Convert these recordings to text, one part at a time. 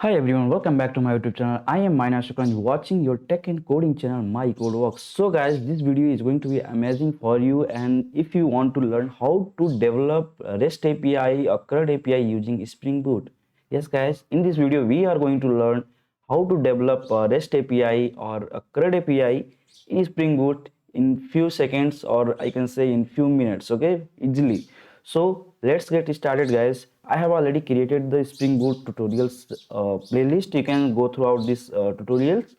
Hi everyone, welcome back to my YouTube channel. I am Minashika and you're watching your tech and coding channel MyCodeWorks. So guys, this video is going to be amazing for you, and if you want to learn how to develop a REST API or CRUD API using Spring Boot. Yes guys, in this video we are going to learn how to develop a REST API or a CRUD API in Spring Boot in few seconds, or I can say in few minutes, okay, easily. So let's get started guys. I have already created the Spring Boot tutorials playlist. You can go throughout these tutorials,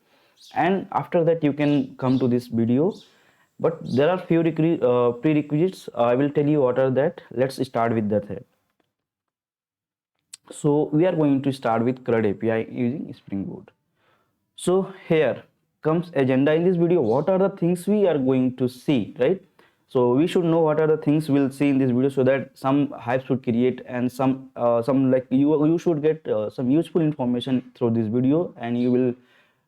and after that you can come to this video. But there are few prerequisites. I will tell you what are that. Let's start with that. So we are going to start with CRUD API using Spring Boot. So here comes agenda in this video. What are the things we are going to see, right? So we should know what are the things we'll see in this video, so that some hype should create, and some like you should get some useful information through this video, and you will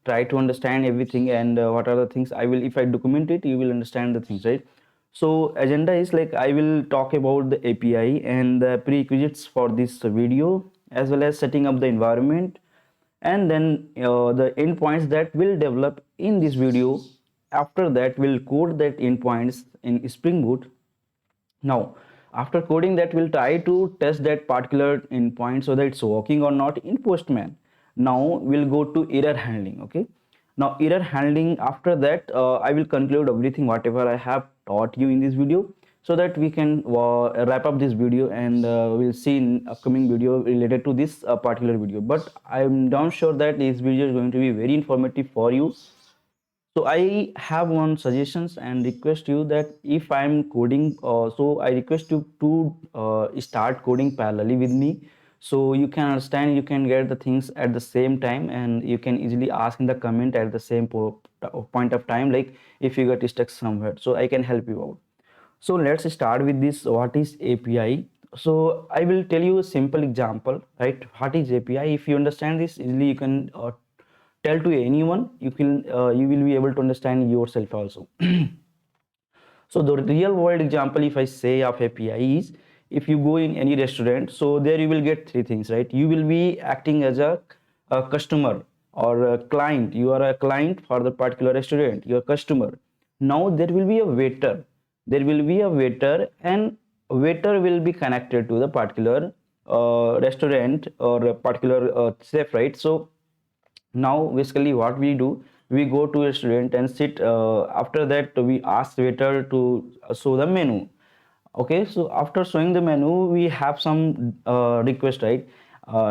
try to understand everything. And what are the things I will, if I document it, you will understand the things, right? So agenda is like I will talk about the API and the prerequisites for this video, as well as setting up the environment, and then the endpoints that will develop in this video. After that we'll code that endpoints in Spring Boot. Now after coding that, we'll try to test that particular endpoint so that it's working or not in Postman. Now we'll go to error handling. Okay, now error handling, after that I will conclude everything whatever I have taught you in this video, so that we can wrap up this video, and we'll see in upcoming video related to this particular video. But I'm damn sure that this video is going to be very informative for you. So I have one suggestions and request you that if I'm coding, so I request you to start coding parallelly with me, so you can understand, you can get the things at the same time, and you can easily ask in the comment at the same point of time, like if you get stuck somewhere, so I can help you out. So let's start with this. What is API? So I will tell you a simple example, right? What is API? If you understand this easily, you can tell to anyone. You will be able to understand yourself also. So the real world example, if I say, of API is, if you go in any restaurant, so there you will get three things, right? You will be acting as a customer or a client. You are a client for the particular restaurant, your customer. Now there will be a waiter. There will be a waiter, and waiter will be connected to the particular restaurant or a particular chef, right? So now basically what we do, we go to a restaurant and sit. After that we ask waiter to show the menu. Okay, so after showing the menu, we have some request, right?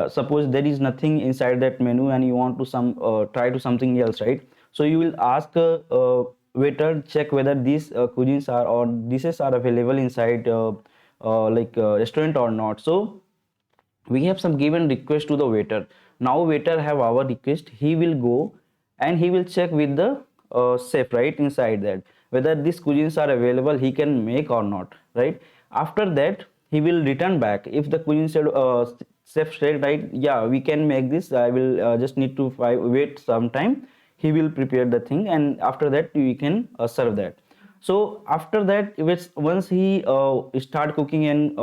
Suppose there is nothing inside that menu and you want to try to something else, right? So you will ask waiter, check whether these cuisines are or dishes are available inside restaurant or not. So we have some given request to the waiter. Now waiter have our request, he will go and he will check with the chef, right, inside that, whether these cuisines are available, he can make or not, right? After that he will return back. If the cuisine said, chef said, right, yeah, we can make this, I will just need to wait some time, he will prepare the thing, and after that we can serve that. So after that, once he start cooking and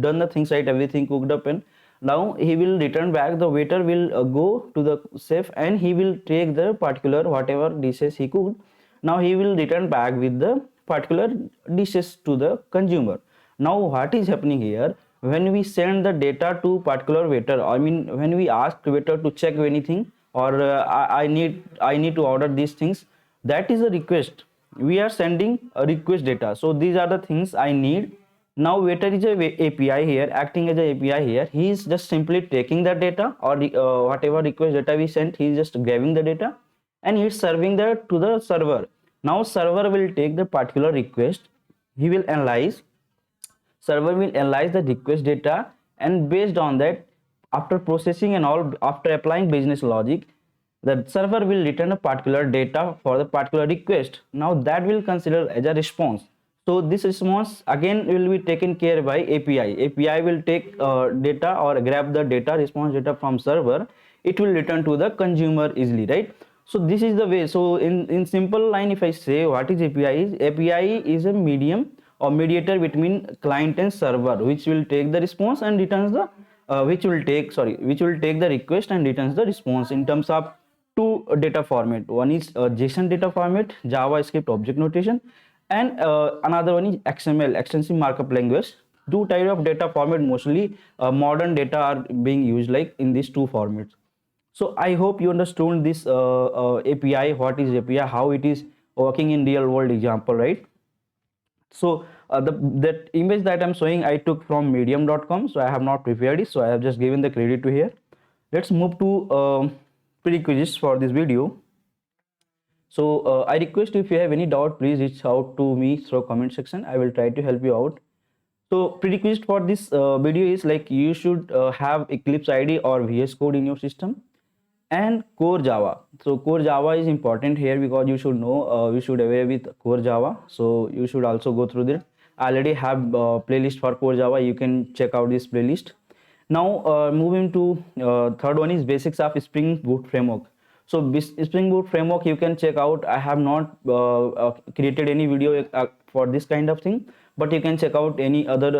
done the things, right, everything cooked up, and now he will return back. The waiter will go to the chef and he will take the particular whatever dishes he cooked. Now he will return back with the particular dishes to the consumer. Now what is happening here? When we send the data to particular waiter, I mean when we ask waiter to check anything, or I need to order these things, that is a request. We are sending a request data, so these are the things I need. Now waiter is a API here, acting as a API here. He is just simply taking the data, or whatever request data we sent, he is just grabbing the data and he is serving that to the server. Now server will take the particular request, he will analyze, server will analyze the request data, and based on that, after processing and all, after applying business logic, the server will return a particular data for the particular request. Now that will consider as a response. So this response again will be taken care by API will take data, or grab the data, response data from server, it will return to the consumer easily, right? So this is the way. So in simple line, if I say what is API is a medium or mediator between client and server, which will take the response and returns the which will take the request and returns the response in terms of two data format. One is JSON data format, JavaScript object notation, and another one is XML, extensive markup language. Two type of data format, mostly modern data are being used like in these two formats. So I hope you understood this API, what is API, how it is working in real world example, right? So that image that I'm showing I took from medium.com, so I have not prepared it, so I have just given the credit to here. Let's move to prerequisites for this video. So I request if you have any doubt, please reach out to me through comment section. I will try to help you out. So prerequisite for this video is like you should have Eclipse IDE or VS Code in your system, and core Java. So core Java is important here because you should know, you should aware with core Java, so you should also go through this. I already have playlist for core Java, you can check out this playlist. Now moving to third one is basics of Spring Boot framework. So Spring Boot framework you can check out. I have not created any video for this kind of thing, but you can check out any other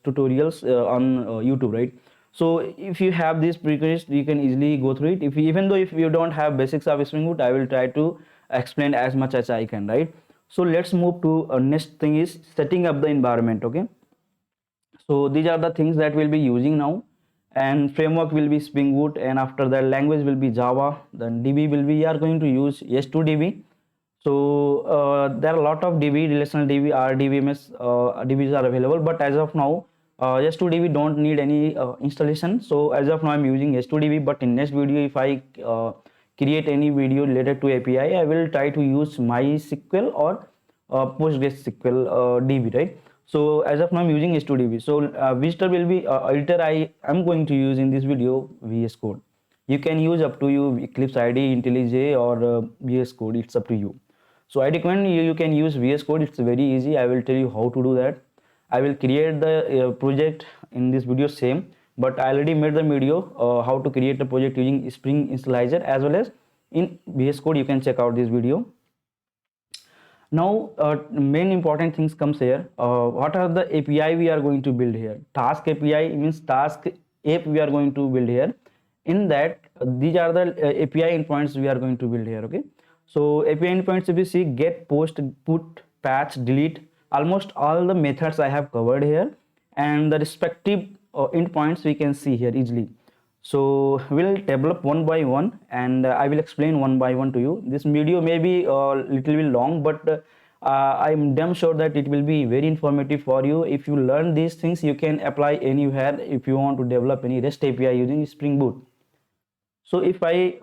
tutorials on YouTube, right? So if you have this prerequisite, you can easily go through it. Even though if you don't have basics of Spring Boot, I will try to explain as much as I can, right? So let's move to next thing is setting up the environment. Okay, so these are the things that we'll be using now, and framework will be Spring Boot, and after that language will be Java. Then DB will be, we are going to use S2DB. So there are a lot of DB, relational DB, RDBMS DBs are available, but as of now S2DB don't need any installation. So as of now I'm using S2DB, but in next video if I create any video related to API, I will try to use MySQL or PostgreSQL DB, right? So as of now I'm using S2DB. So visitor will be editor I am going to use in this video VS Code. You can use up to you Eclipse IDE, IntelliJ or VS Code, it's up to you. So I recommend you can use VS Code, it's very easy. I will tell you how to do that. I will create the project in this video same, but I already made the video how to create a project using Spring Initializer as well as in VS Code. You can check out this video. Now main important things comes here. What are the API we are going to build here? Task API means task app we are going to build here. In that these are the API endpoints we are going to build here. Okay, so API endpoints, if you see, get, post, put, patch, delete, almost all the methods I have covered here, and the respective endpoints we can see here easily. So we'll develop one by one, and I will explain one by one to you. This video may be a little bit long, but I'm damn sure that it will be very informative for you. If you learn these things, you can apply anywhere if you want to develop any REST API using Spring Boot. So if I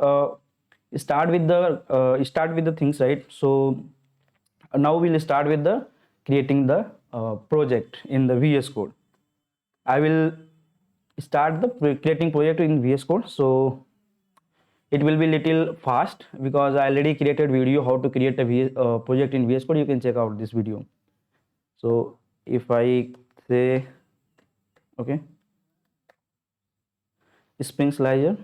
start with the things, right? So now we'll start with the creating the project in the VS Code. I will start the creating project in VS Code. So it will be little fast because I already created video how to create a project in VS Code. You can check out this video. So if I say okay, Spring Slicer.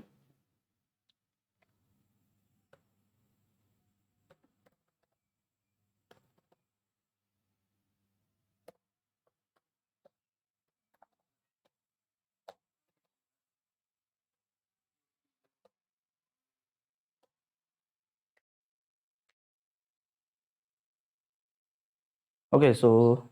Okay, so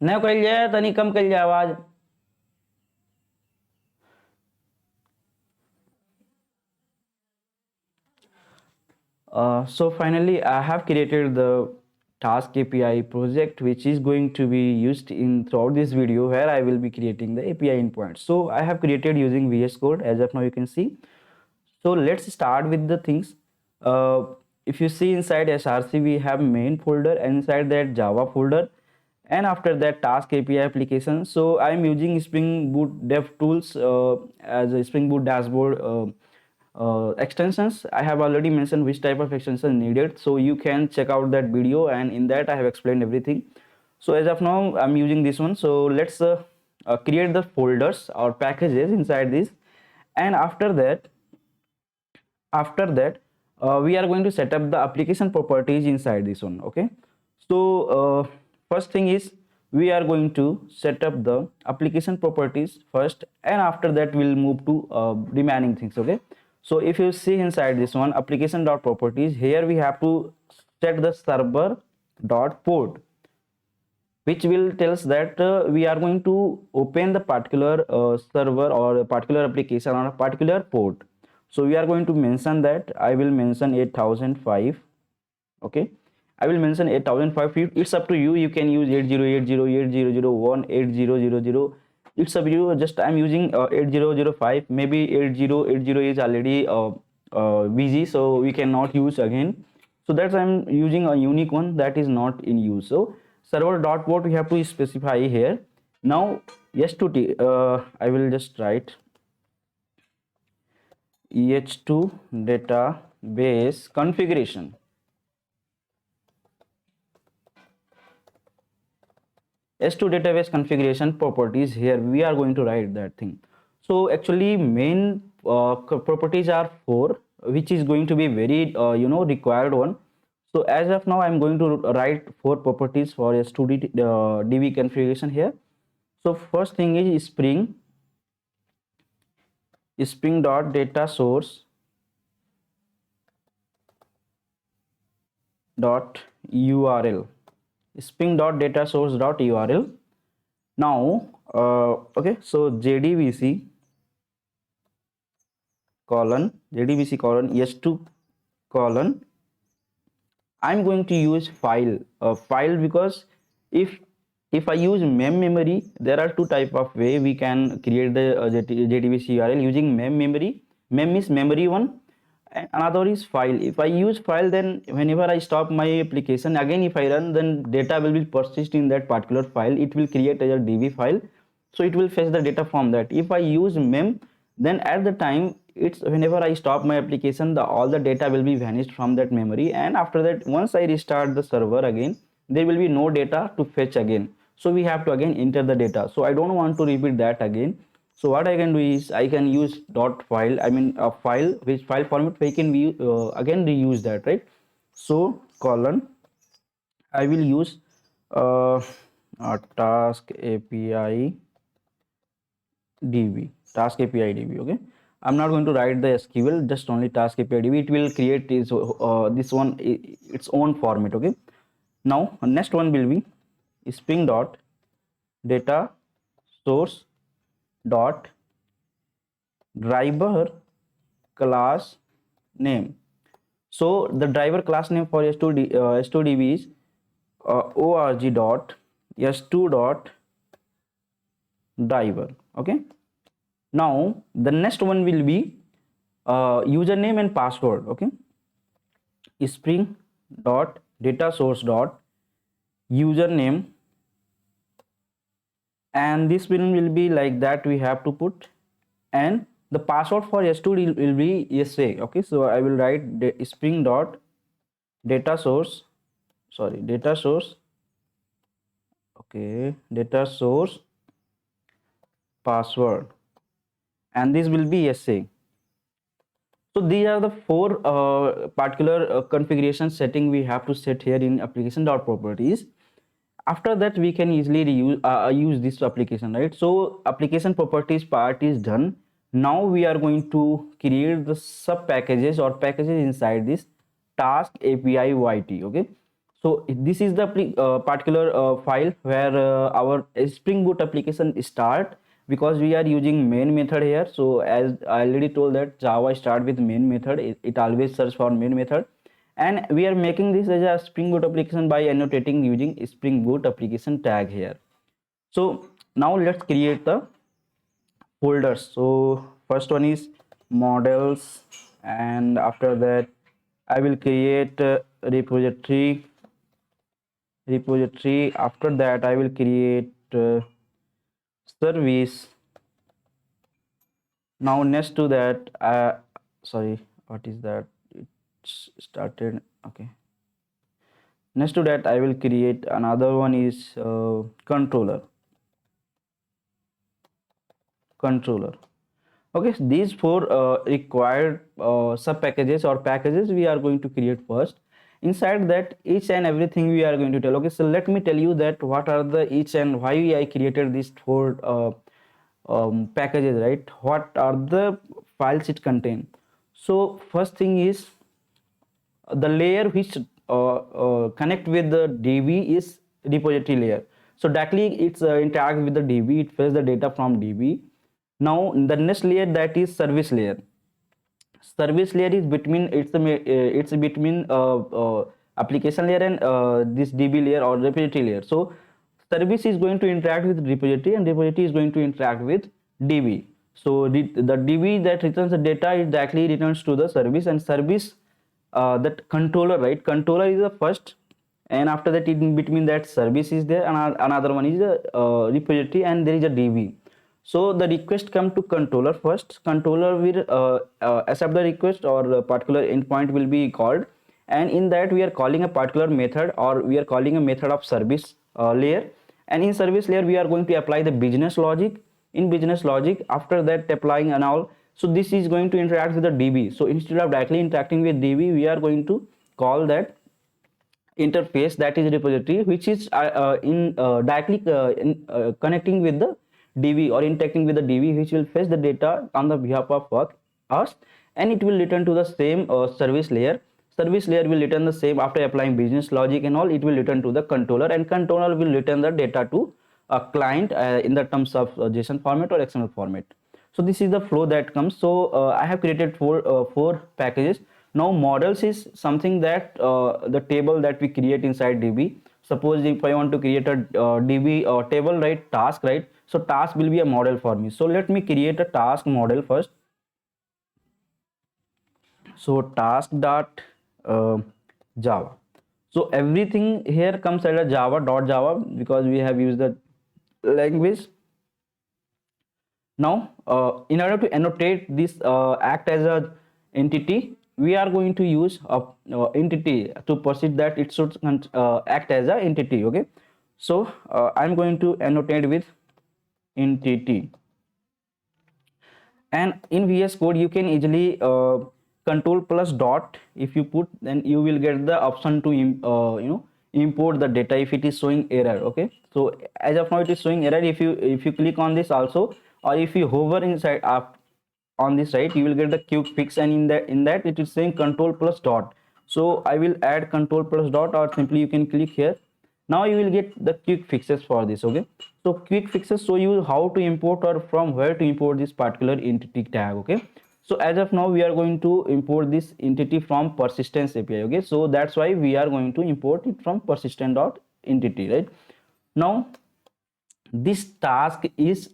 नहीं कल जाए तनी कम कल जाए आवाज। So finally, I have created the task API project, which is going to be used in throughout this video, where I will be creating the API endpoint. So I have created using VS Code. As of now, you can see. So let's start with the things. Uh, if you see inside SRC, we have main folder, and inside that Java folder, and after that task API application. So I'm using Spring Boot Dev Tools as a Spring Boot dashboard. Extensions, I have already mentioned which type of extension needed, so you can check out that video, and in that I have explained everything. So as of now I'm using this one. So let's create the folders or packages inside this, and after that we are going to set up the application properties inside this one. Okay, so first thing is we are going to set up the application properties first, and after that we'll move to remaining things. Okay, so if you see inside this one application dot properties, here we have to set the server dot port, which will tells that we are going to open the particular server or a particular application on a particular port. So we are going to mention that I will mention 8005. Okay, I will mention 8005. It's up to you, you can use 80808001 8000. It's up to you. Just I'm using 8005. Maybe 8080 is already busy, so we cannot use again. So that's I'm using a unique one that is not in use. So server dot port we have to specify here. Now h2t I will just write eh2 database configuration. S2 database configuration properties, here we are going to write that thing. So actually main properties are four, which is going to be very required one. So as of now I'm going to write four properties for S2 DB configuration here. So first thing is spring dot data source dot url, spring dot data source dot url. Now okay, so jdbc colon s2 colon, I'm going to use file because if I use mem memory, there are two type of way we can create the jdbc url using mem memory. Mem is memory one, and another is file. If I use file, then whenever I stop my application again, if I run, then data will be persist in that particular file. It will create as a db file, so it will fetch the data from that. If I use mem, then at the time it's whenever I stop my application, the all the data will be vanished from that memory, and after that once I restart the server again, there will be no data to fetch again. So we have to again enter the data. So I don't want to repeat that again. So what I can do is I can use dot file, I mean a file, which file format we can be again reuse that, right? So colon, I will use task API db, task API db. Okay, I'm not going to write the SQL, just only task API db. It will create this one its own format. Okay, now next one will be spring dot data source dot driver class name. So the driver class name for S2DB is org dot s2 dot driver. Okay, now the next one will be username and password. Okay, spring dot data source dot username, and this one will be like that we have to put, and the password for s2 will be sa. Okay, so I will write spring dot data source, sorry, data source, okay, data source password, and this will be sa. So these are the four particular configuration setting we have to set here in application.properties. After that we can easily use this application, right? So application properties part is done. Now we are going to create the sub packages or packages inside this task API YT. Okay, so this is the particular file where our Spring Boot application start, because we are using main method here. So as I already told that Java start with main method, it always search for main method, and we are making this as a Spring Boot application by annotating using Spring Boot application tag here. So now let's create the folders. So first one is models, and after that I will create repository. After that I will create service. Now next to that sorry, what is that? It's started. Okay, next to that I will create another one is controller. Okay, so these four required sub packages or packages we are going to create first. Inside that, each and everything we are going to tell. Okay, so let me tell you that what are the each and why I created these four packages, right? What are the files it contain? So first thing is the layer which connect with the DB is repository layer. So directly it's interact with the DB, it fetches the data from DB. Now the next layer, that is service layer. Service layer is between, it's between application layer and this DB layer or repository layer. So service is going to interact with repository, and repository is going to interact with DB. So the DB that returns the data, it directly returns to the service, and service that controller, right? Controller is the first, and after that in between that service is there, and another one is the repository, and there is a DB. So the request come to controller first. Controller will accept the request, or a particular endpoint will be called, and in that we are calling a particular method, or we are calling a method of service layer. And in service layer we are going to apply the business logic. In business logic, after that applying and all, so this is going to interact with the DB. So instead of directly interacting with DB, we are going to call that interface, that is repository, which is in directly connecting with the DB or interacting with the DB, which will fetch the data on the behalf of us, and it will return to the same service layer. Service layer will return the same after applying business logic and all. It will return to the controller, and controller will return the data to a client in the terms of JSON format or XML format. So this is the flow that comes. So I have created four packages. Now models is something that the table that we create inside DB. Suppose if I want to create a DB table, right, task, right? So task will be a model for me. So let me create a task model first. So task dot Java. So everything here comes as a Java, because we have used the language. Now in order to annotate this act as a entity, we are going to use a entity to proceed that it should act as a entity. Okay, so I'm going to annotate with entity. And in VS Code you can easily control plus dot. If you put, then you will get the option to import the data if it is showing error. Okay, so as of now it is showing error. If you click on this also, or if you hover inside up on this, right, you will get the quick fix, and in that it is saying control plus dot. So I will add control plus dot, or simply you can click here. Now you will get the quick fixes for this. Okay, so quick fixes show you how to import or from where to import this particular entity tag. Okay, so as of now we are going to import this entity from persistence API. Okay, so that's why we are going to import it from persistent.entity, right? Now this task is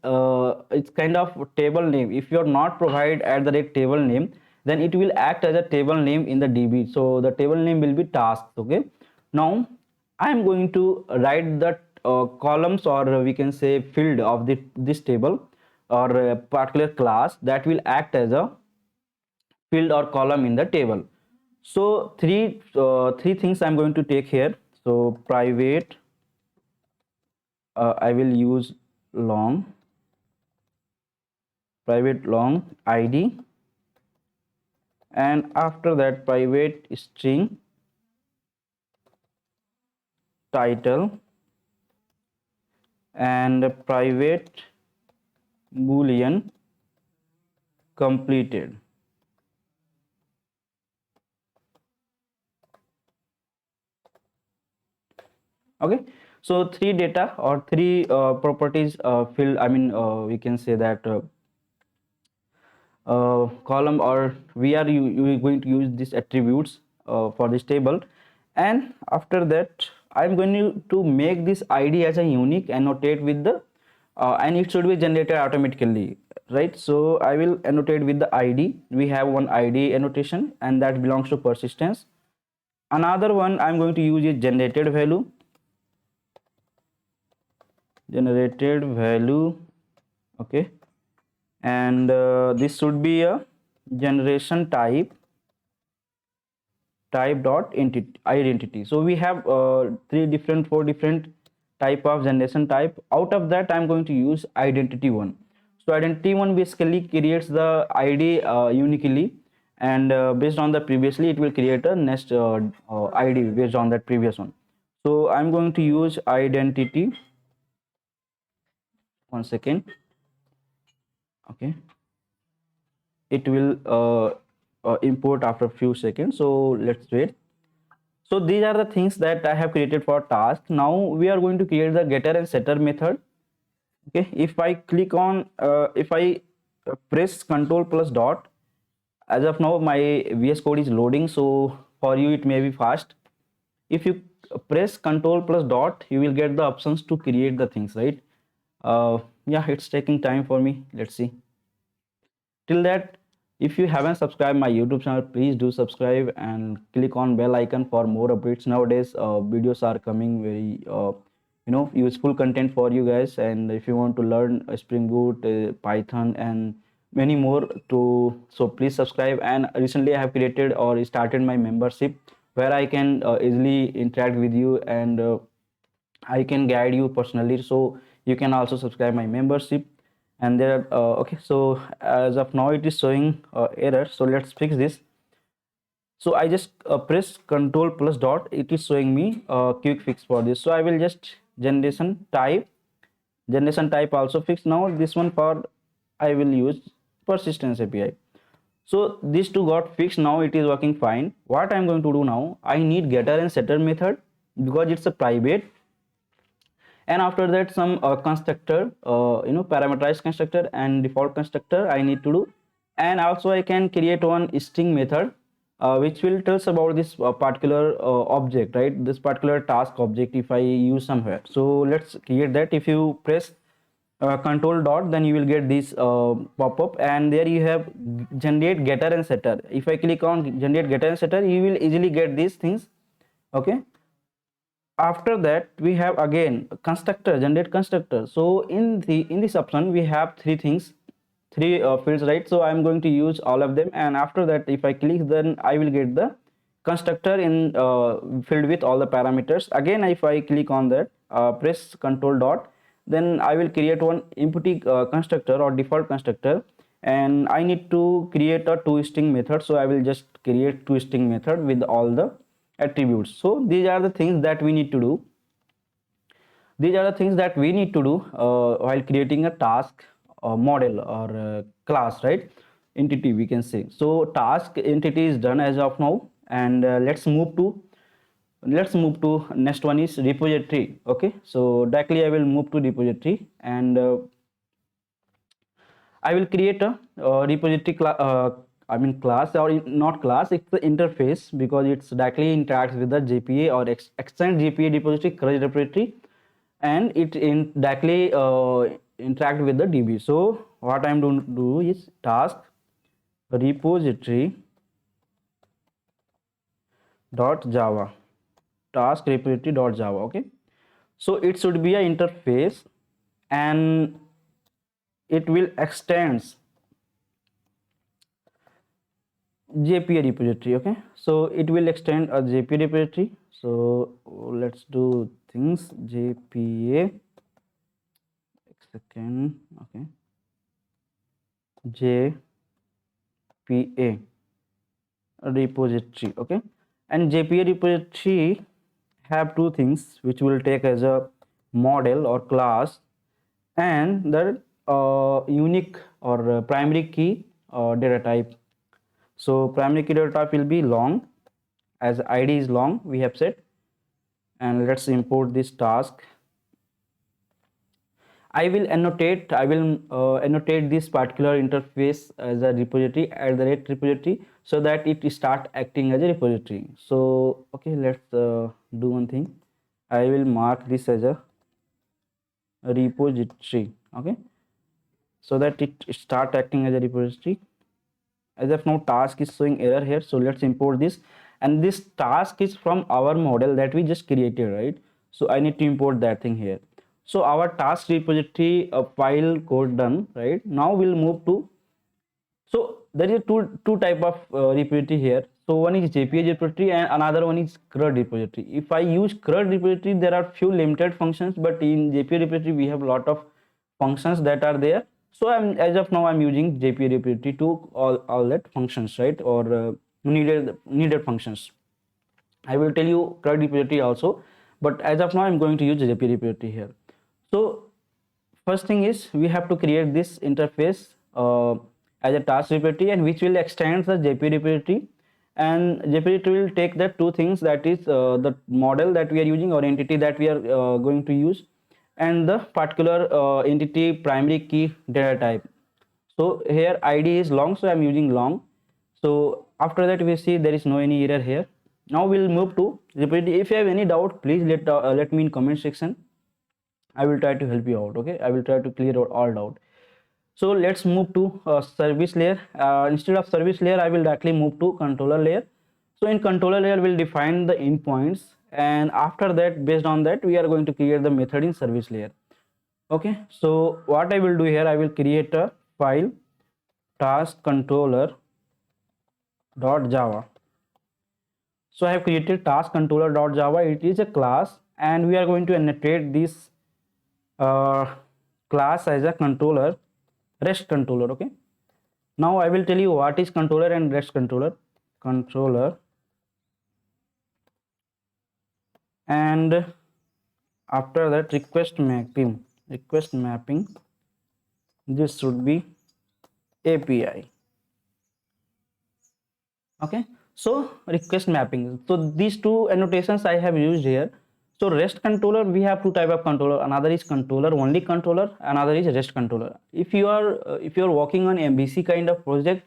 it's kind of table name. If you are not provide at the rate table name, then it will act as a table name in the DB. So the table name will be task. Okay, now I am going to write the columns, or we can say field of this table, or a particular class that will act as a field or column in the table. So three things I'm going to take here. So private, I will use long, private long ID, and after that private string title and private boolean completed. Okay, so three data or three properties field, we can say that column, or we are going to use these attributes for this table. And after that I'm going to make this id as a unique, annotate with the and it should be generated automatically, right? So I will annotate with the id. We have one id annotation and that belongs to persistence. Another one I'm going to use is generated value. Okay, and this should be a generation type dot identity. So we have four different type of generation type. Out of that I'm going to use identity one. So identity one basically creates the id uniquely, and based on the previously it will create a next id based on that previous one. So I'm going to use identity. One second. Okay, it will import after a few seconds, so let's wait. So these are the things that I have created for task. Now we are going to create the getter and setter method. Okay, if I click on if I press control plus dot, as of now my VS Code is loading, so for you it may be fast. If you press control plus dot, you will get the options to create the things, right? Yeah, it's taking time for me. Let's see. Till that, if you haven't subscribed my YouTube channel, please do subscribe and click on bell icon for more updates. Nowadays videos are coming very useful content for you guys, and if you want to learn Spring Boot, Python and many more to, so please subscribe. And recently I have created or started my membership where I can easily interact with you, and I can guide you personally. So you can also subscribe my membership. And there okay, so as of now it is showing error, so let's fix this. So I just press control plus dot, it is showing me quick fix for this. So I will just generation type also fix. Now this one for I will use persistence API. So these two got fixed. Now it is working fine. What I'm going to do now, I need getter and setter method because it's a private, and after that some constructor, parameterized constructor and default constructor I need to do. And also I can create one string method which will tell us about this particular object, right? This particular task object if I use somewhere. So let's create that. If you press control dot, then you will get this pop-up, and there you have generate getter and setter. If I click on generate getter and setter, you will easily get these things. Okay, after that we have again constructor, generate constructor. So in this option we have three things, three fields, right? So I'm going to use all of them, and after that if I click, then I will get the constructor in filled with all the parameters. Again if I click on that, press control dot, then I will create one empty constructor or default constructor, and I need to create a toString method. So I will just create toString method with all the attributes. So these are the things that we need to do. While creating a task model or class, right? Entity we can say. So task entity is done as of now, and let's move to next one is repository. Okay, so directly I will move to repository, and I will create a repository class, or not class, it's the interface, because it's directly interacts with the JPA or extend JPA repository, CRUD repository, and it directly interact with the DB. So what I'm going to do is task repository dot java, task repository dot java. Okay, so it should be an interface, and it will extends JPA repository. Okay, so it will extend a JPA repository. So let's do things JPA. Second, okay, JPA. repository. Okay, and JPA repository have two things which will take as a model or class, and the unique or primary key data type. So primary key data type will be long, as id is long we have said. And let's import this task. I will annotate this particular interface as a repository at the rate repository, so that it start acting as a repository. So okay, let's do one thing. I will mark this as a repository. Okay, so that it start acting as a repository. As of now, task is showing error here, so let's import this. And this task is from our model that we just created, right? So I need to import that thing here. So our task repository file code done, right? Now we'll move to, so there is two type of repository here. So one is JPA repository and another one is CRUD repository. If I use CRUD repository, there are few limited functions, but in JPA repository we have a lot of functions that are there. So as of now I'm using JPA repository to all that functions, right? Or needed functions. I will tell you CRUD repository also, but as of now I'm going to use JPA repository here. So first thing is we have to create this interface as a task repository, and which will extend the JPA repository. And JPA repository will take the two things, that is the model that we are using or entity that we are going to use, and the particular entity primary key data type. So here id is long, so I'm using long. So after that we see there is no any error here. Now we'll move to repository. If you have any doubt, please let me in comment section. I will try to help you out. Okay, I will try to clear out all doubt. So let's move to service layer. Instead of service layer, I will directly move to controller layer. So in controller layer, we'll define the endpoints, and after that, based on that, we are going to create the method in service layer. Okay, so what I will do here, I will create a file task controller .java. So I have created task controller .java. It is a class, and we are going to annotate this class as a controller, REST controller. Okay, now I will tell you what is controller and REST controller. Controller, and after that request mapping. This should be API. Okay, so request mapping. So these two annotations I have used here. So REST controller, we have two type of controller. Another is controller only controller, another is REST controller. If you are working on MVC kind of project,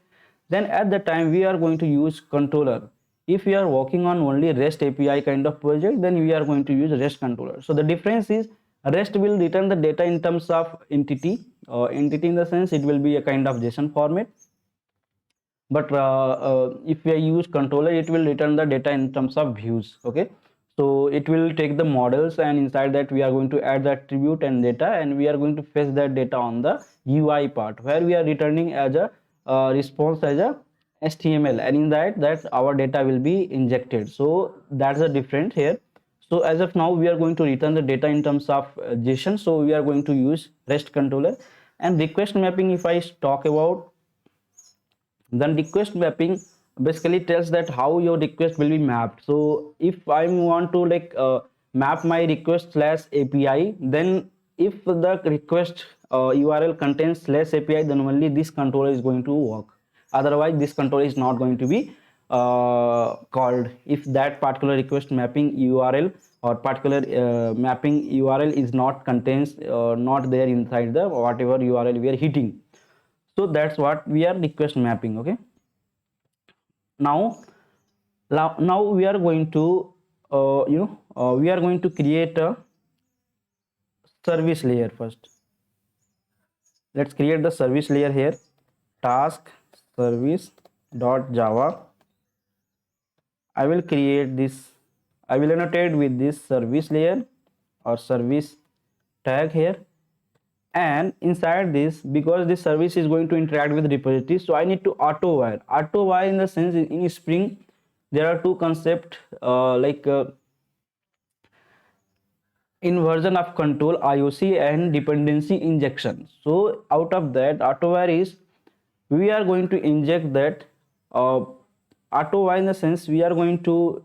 then at the time we are going to use controller. If we are working on only REST API kind of project, then we are going to use REST controller. So the difference is REST will return the data in terms of entity. Entity in the sense it will be a kind of JSON format, but if we use controller, it will return the data in terms of views. Okay, so it will take the models, and inside that we are going to add the attribute and data, and we are going to fetch that data on the UI part, where we are returning as a response as a HTML, and in that our data will be injected. So that's the difference here. So as of now we are going to return the data in terms of JSON, so we are going to use REST controller. And request mapping, if I talk about, then request mapping basically tells that how your request will be mapped. So if I want to map my request slash API, then if the request URL contains slash API, then only this controller is going to work. Otherwise this controller is not going to be called if that particular request mapping URL or particular mapping URL is not contains not there inside the whatever URL we are hitting. So that's what we are request mapping. Okay, now we are going to we are going to create a service layer first. Let's create the service layer here. Task service .java. I will create this, I will annotate with this service layer or service tag here. And inside this, because this service is going to interact with repository, so I need to auto wire in the sense in Spring there are two concepts inversion of control, IOC, and dependency injection. So out of that, auto wire is we are going to inject that auto while in the sense we are going to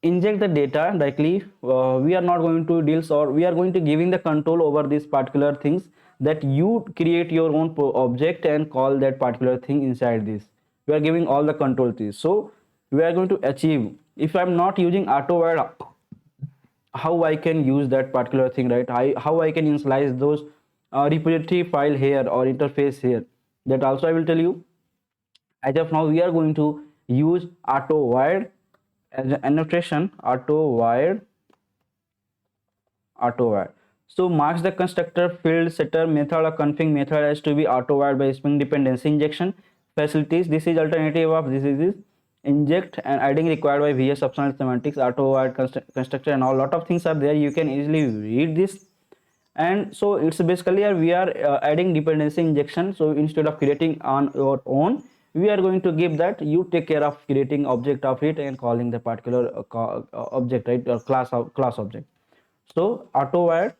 inject the data directly. We are not going to deals, or we are going to giving the control over these particular things, that you create your own object and call that particular thing inside this. We are giving all the control to this. So we are going to achieve, if I'm not using auto while, how I can use that particular thing, right? How I can initialize those repository file here or interface here, that also I will tell you. As of now we are going to use auto wired as an annotation. Auto wired. So marks the constructor field setter method or config method as to be auto wired by Spring dependency injection facilities. This is alternative of this is inject and adding required by VS optional semantics auto wired constructor and all lot of things are there. You can easily read this. And so it's basically we are adding dependency injection. So instead of creating on your own, we are going to give that you take care of creating object of it and calling the particular object, right, or class object. So auto wired,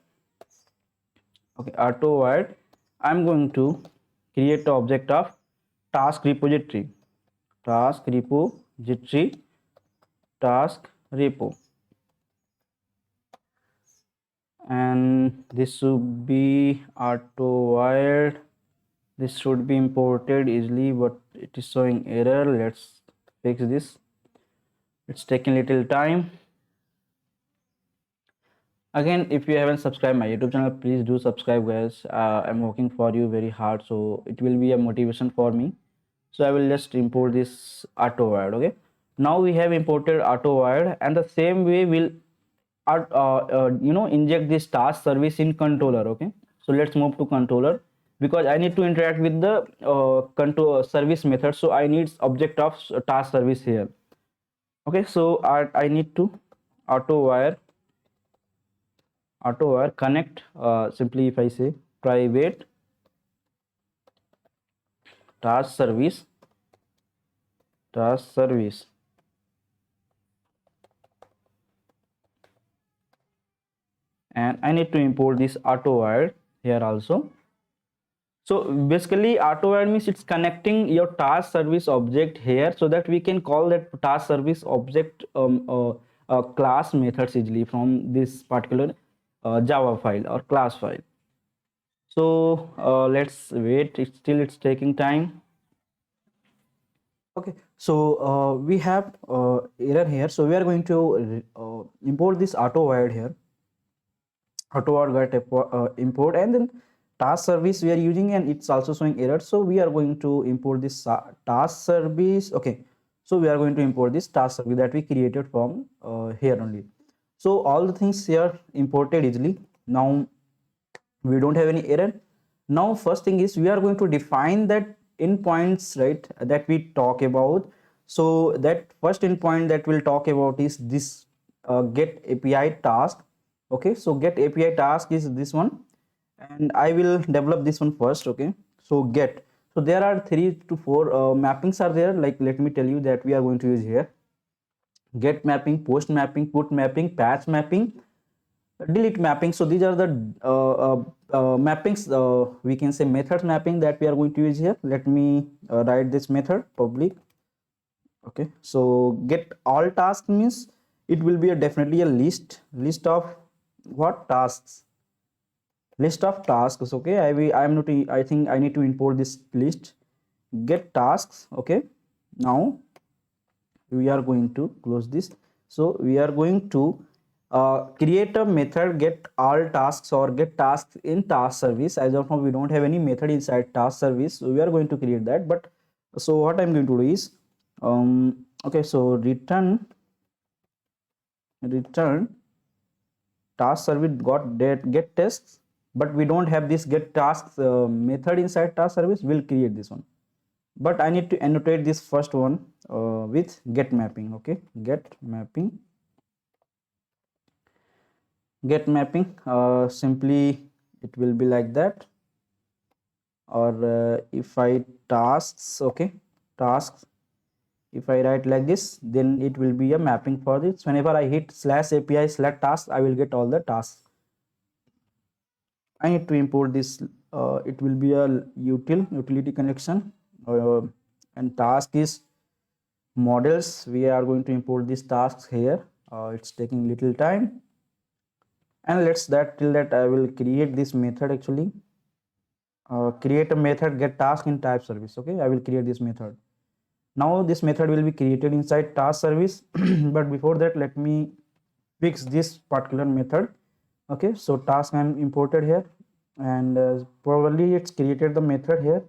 okay, auto wired, I'm going to create the object of task repository, task repository, task repo, and this should be auto wired. This should be imported easily, but it is showing error. Let's fix this. It's taking little time. Again, if you haven't subscribed my YouTube channel, please do subscribe, guys. I'm working for you very hard, so it will be a motivation for me. So I will just import this auto wired. Okay, now we have imported auto wired, and the same way we'll inject this task service in controller. Okay, so let's move to controller, because I need to interact with the control service method, so I need object of task service here. Okay, so I need to auto wire connect, simply if I say private task service, and I need to import this auto wire here also. So basically auto wire means it's connecting your task service object here, so that we can call that task service object class methods easily from this particular Java file or class file. So let's wait, it's taking time. Okay, so we have error here, so we are going to import this auto wired here, auto wired get import, and then task service we are using, and it's also showing error, so we are going to import this task service. Okay, so we are going to import this task service that we created from here only. So all the things here imported easily. Now we don't have any error. Now first thing is we are going to define that endpoints, right, that we talk about. So that first endpoint that we'll talk about is this get API task. Okay, so get API task is this one, and I will develop this one first. Okay, so get, so there are 3 to 4 mappings are there, like let me tell you that we are going to use here: get mapping, post mapping, put mapping, patch mapping, delete mapping. So these are the mappings, we can say methods mapping that we are going to use here. Let me write this method public. Okay, so get all tasks means it will be definitely a list of what tasks, list of tasks. Okay, I think I need to import this list, get tasks. Okay, now we are going to close this. So we are going to create a method get all tasks or get tasks in task service. As of now we don't have any method inside task service, so we are going to create that. But so what I'm going to do is okay, so return task service got get tests, but we don't have this get tasks method inside task service. We'll create this one, but I need to annotate this first one with get mapping. Okay, get mapping, simply it will be like that. Or if I tasks, okay, tasks, if I write like this, then it will be a mapping for this. Whenever I hit /API/task, I will get all the tasks. I need to import this. It will be a utility connection, and task is models, we are going to import these tasks here. It's taking little time, and let's that till that I will create this method actually. Create a method get task in type service. Okay, I will create this method. Now this method will be created inside task service. But before that, let me fix this particular method. Okay, so task I'm imported here, and probably it's created the method here.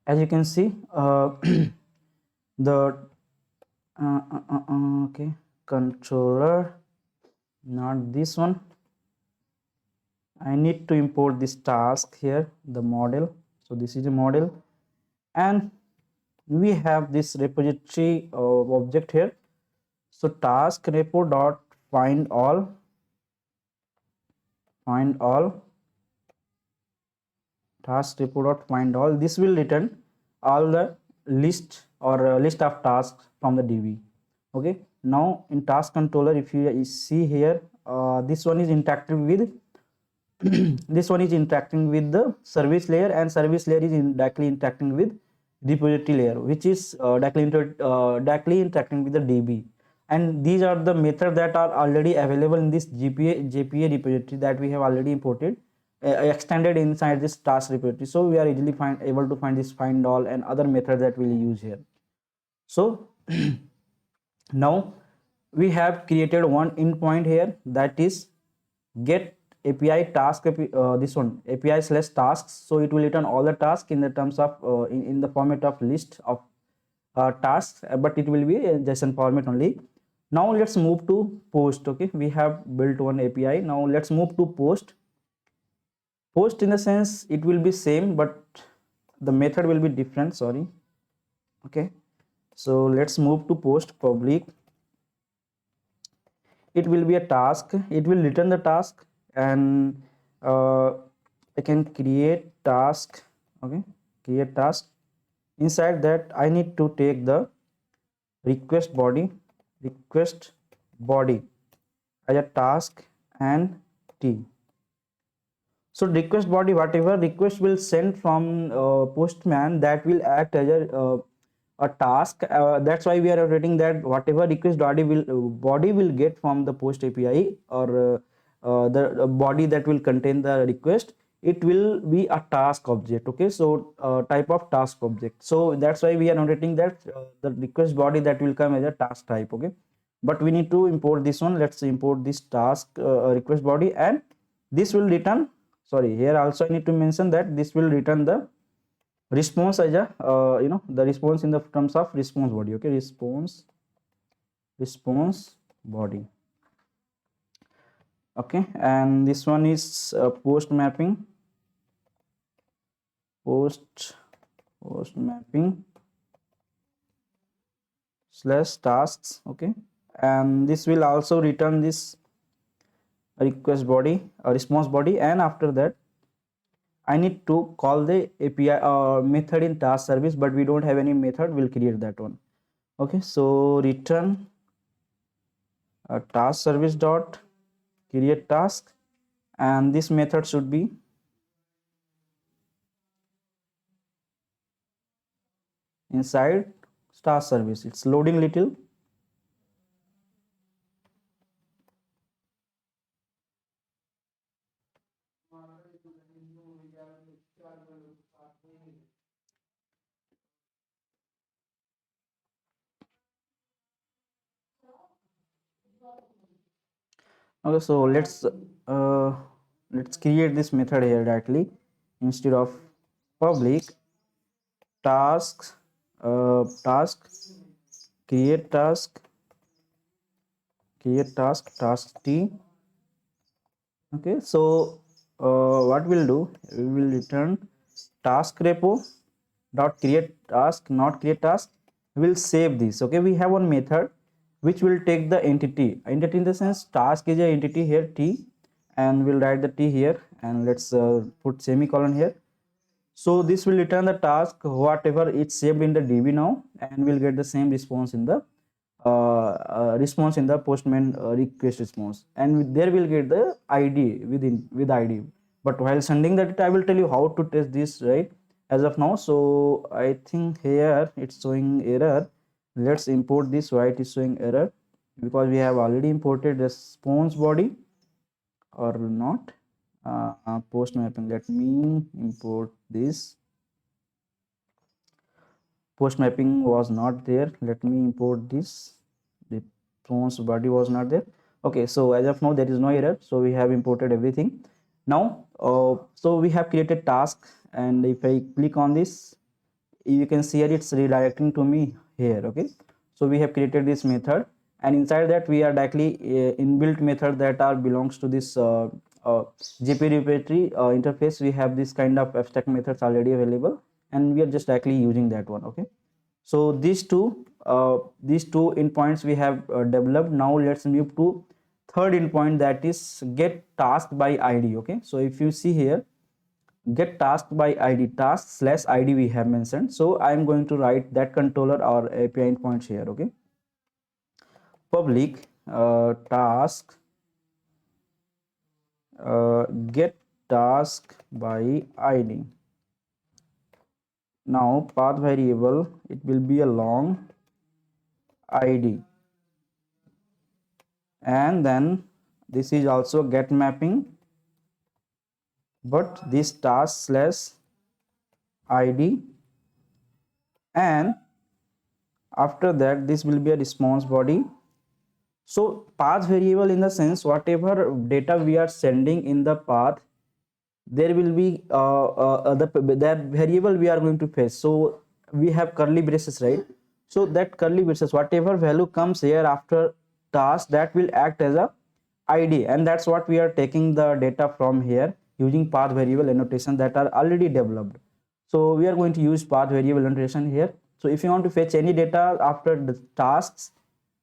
As you can see, the okay, controller, not this one. I need to import this task here, the model. So this is a model, and we have this repository object here. So task repo dot find all task repo dot find all. This will return all the list or list of tasks from the DB. Okay, now in task controller, if you see here, this one is interactive with this one is interacting with the service layer, and service layer is directly interacting with repository layer, which is directly interacting with the DB. And these are the methods that are already available in this JPA repository that we have already imported, extended inside this task repository. So we are easily able to find this find all and other methods that we'll use here. So now we have created one endpoint here, that is get API task, this one API slash tasks. So it will return all the tasks in the terms of in the format of list of tasks, but it will be a JSON format only. Now let's move to post. Okay, we have built one API. Now let's move to post. Post in the sense it will be same, but the method will be different. Sorry. Okay, so let's move to post public. It will be a task, it will return the task, and I can create task. Okay, create task. Inside that I need to take the request body as a task and t. So request body, whatever request will send from postman, that will act as a task. That's why we are writing that whatever request body will get from the post API, or the body that will contain the request, it will be a task object. Okay, so type of task object. So that's why we are notating that the request body that will come as a task type. Okay, but we need to import this one. Let's import this task request body, and this will return, sorry, here also I need to mention that this will return the response as a the response in the terms of response body. Okay, response body. Okay, and this one is post mapping slash tasks. Okay, and this will also return this request body, response body, and after that I need to call the API method in task service, but we don't have any method. We'll create that one. Okay, so return task service dot create task, and this method should be inside task service. It's loading little. Okay, so let's create this method here directly. Instead of public tasks, task create task t. Okay, so what we'll do, we will return task repo dot create task, not create task. We'll save this. Okay, we have one method which will take the entity in the sense task is a entity here t, and we'll write the t here, and let's put semicolon here. So this will return the task whatever it's saved in the DB now, and we'll get the same response in the postman request response, and there we'll get the ID with ID. But while sending that, I will tell you how to test this, right, as of now. So I think here it's showing error. Let's import this. Why it is showing error? Because we have already imported response body or not. Post mapping, let me import this. Post mapping was not there, let me import this. The response body was not there. Okay, so as of now there is no error, so we have imported everything. Now so we have created task, and if I click on this, you can see here it's redirecting to me here. Okay, so we have created this method, and inside that we are directly inbuilt method that are belongs to this GP repository interface. We have this kind of abstract methods already available, and we are just directly using that one. Okay, so these two endpoints we have developed. Now let's move to third endpoint, that is get task by ID. Okay, so if you see here, get task by id, task slash id we have mentioned, so I am going to write that controller or API endpoints here. Okay, public task get task by id. Now path variable, it will be a long id, and then this is also get mapping, but this task slash id, and after that this will be a response body. So path variable, in the sense whatever data we are sending in the path, there will be that variable we are going to fetch. So we have curly braces, right? So that curly braces, whatever value comes here after task, that will act as a id, and that's what we are taking the data from here using path variable annotation that are already developed. So we are going to use path variable annotation here. So if you want to fetch any data after the tasks,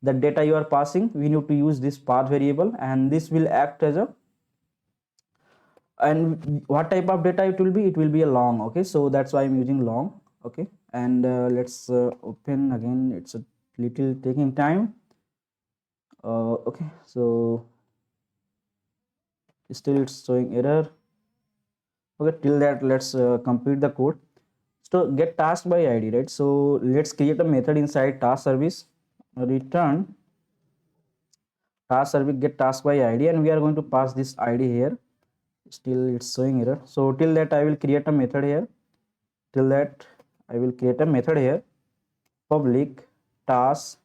the data you are passing, we need to use this path variable, and this will act as a, and what type of data it will be, it will be a long. Okay, so that's why I'm using long. Okay, and let's open again, it's a little taking time. Okay, so still it's showing error. Okay, till that let's complete the code. So get task by id, right? So let's create a method inside task service, return task service get task by id, and we are going to pass this id here. Still it's showing error, so till that I will create a method here. Till that I will create a method here, public task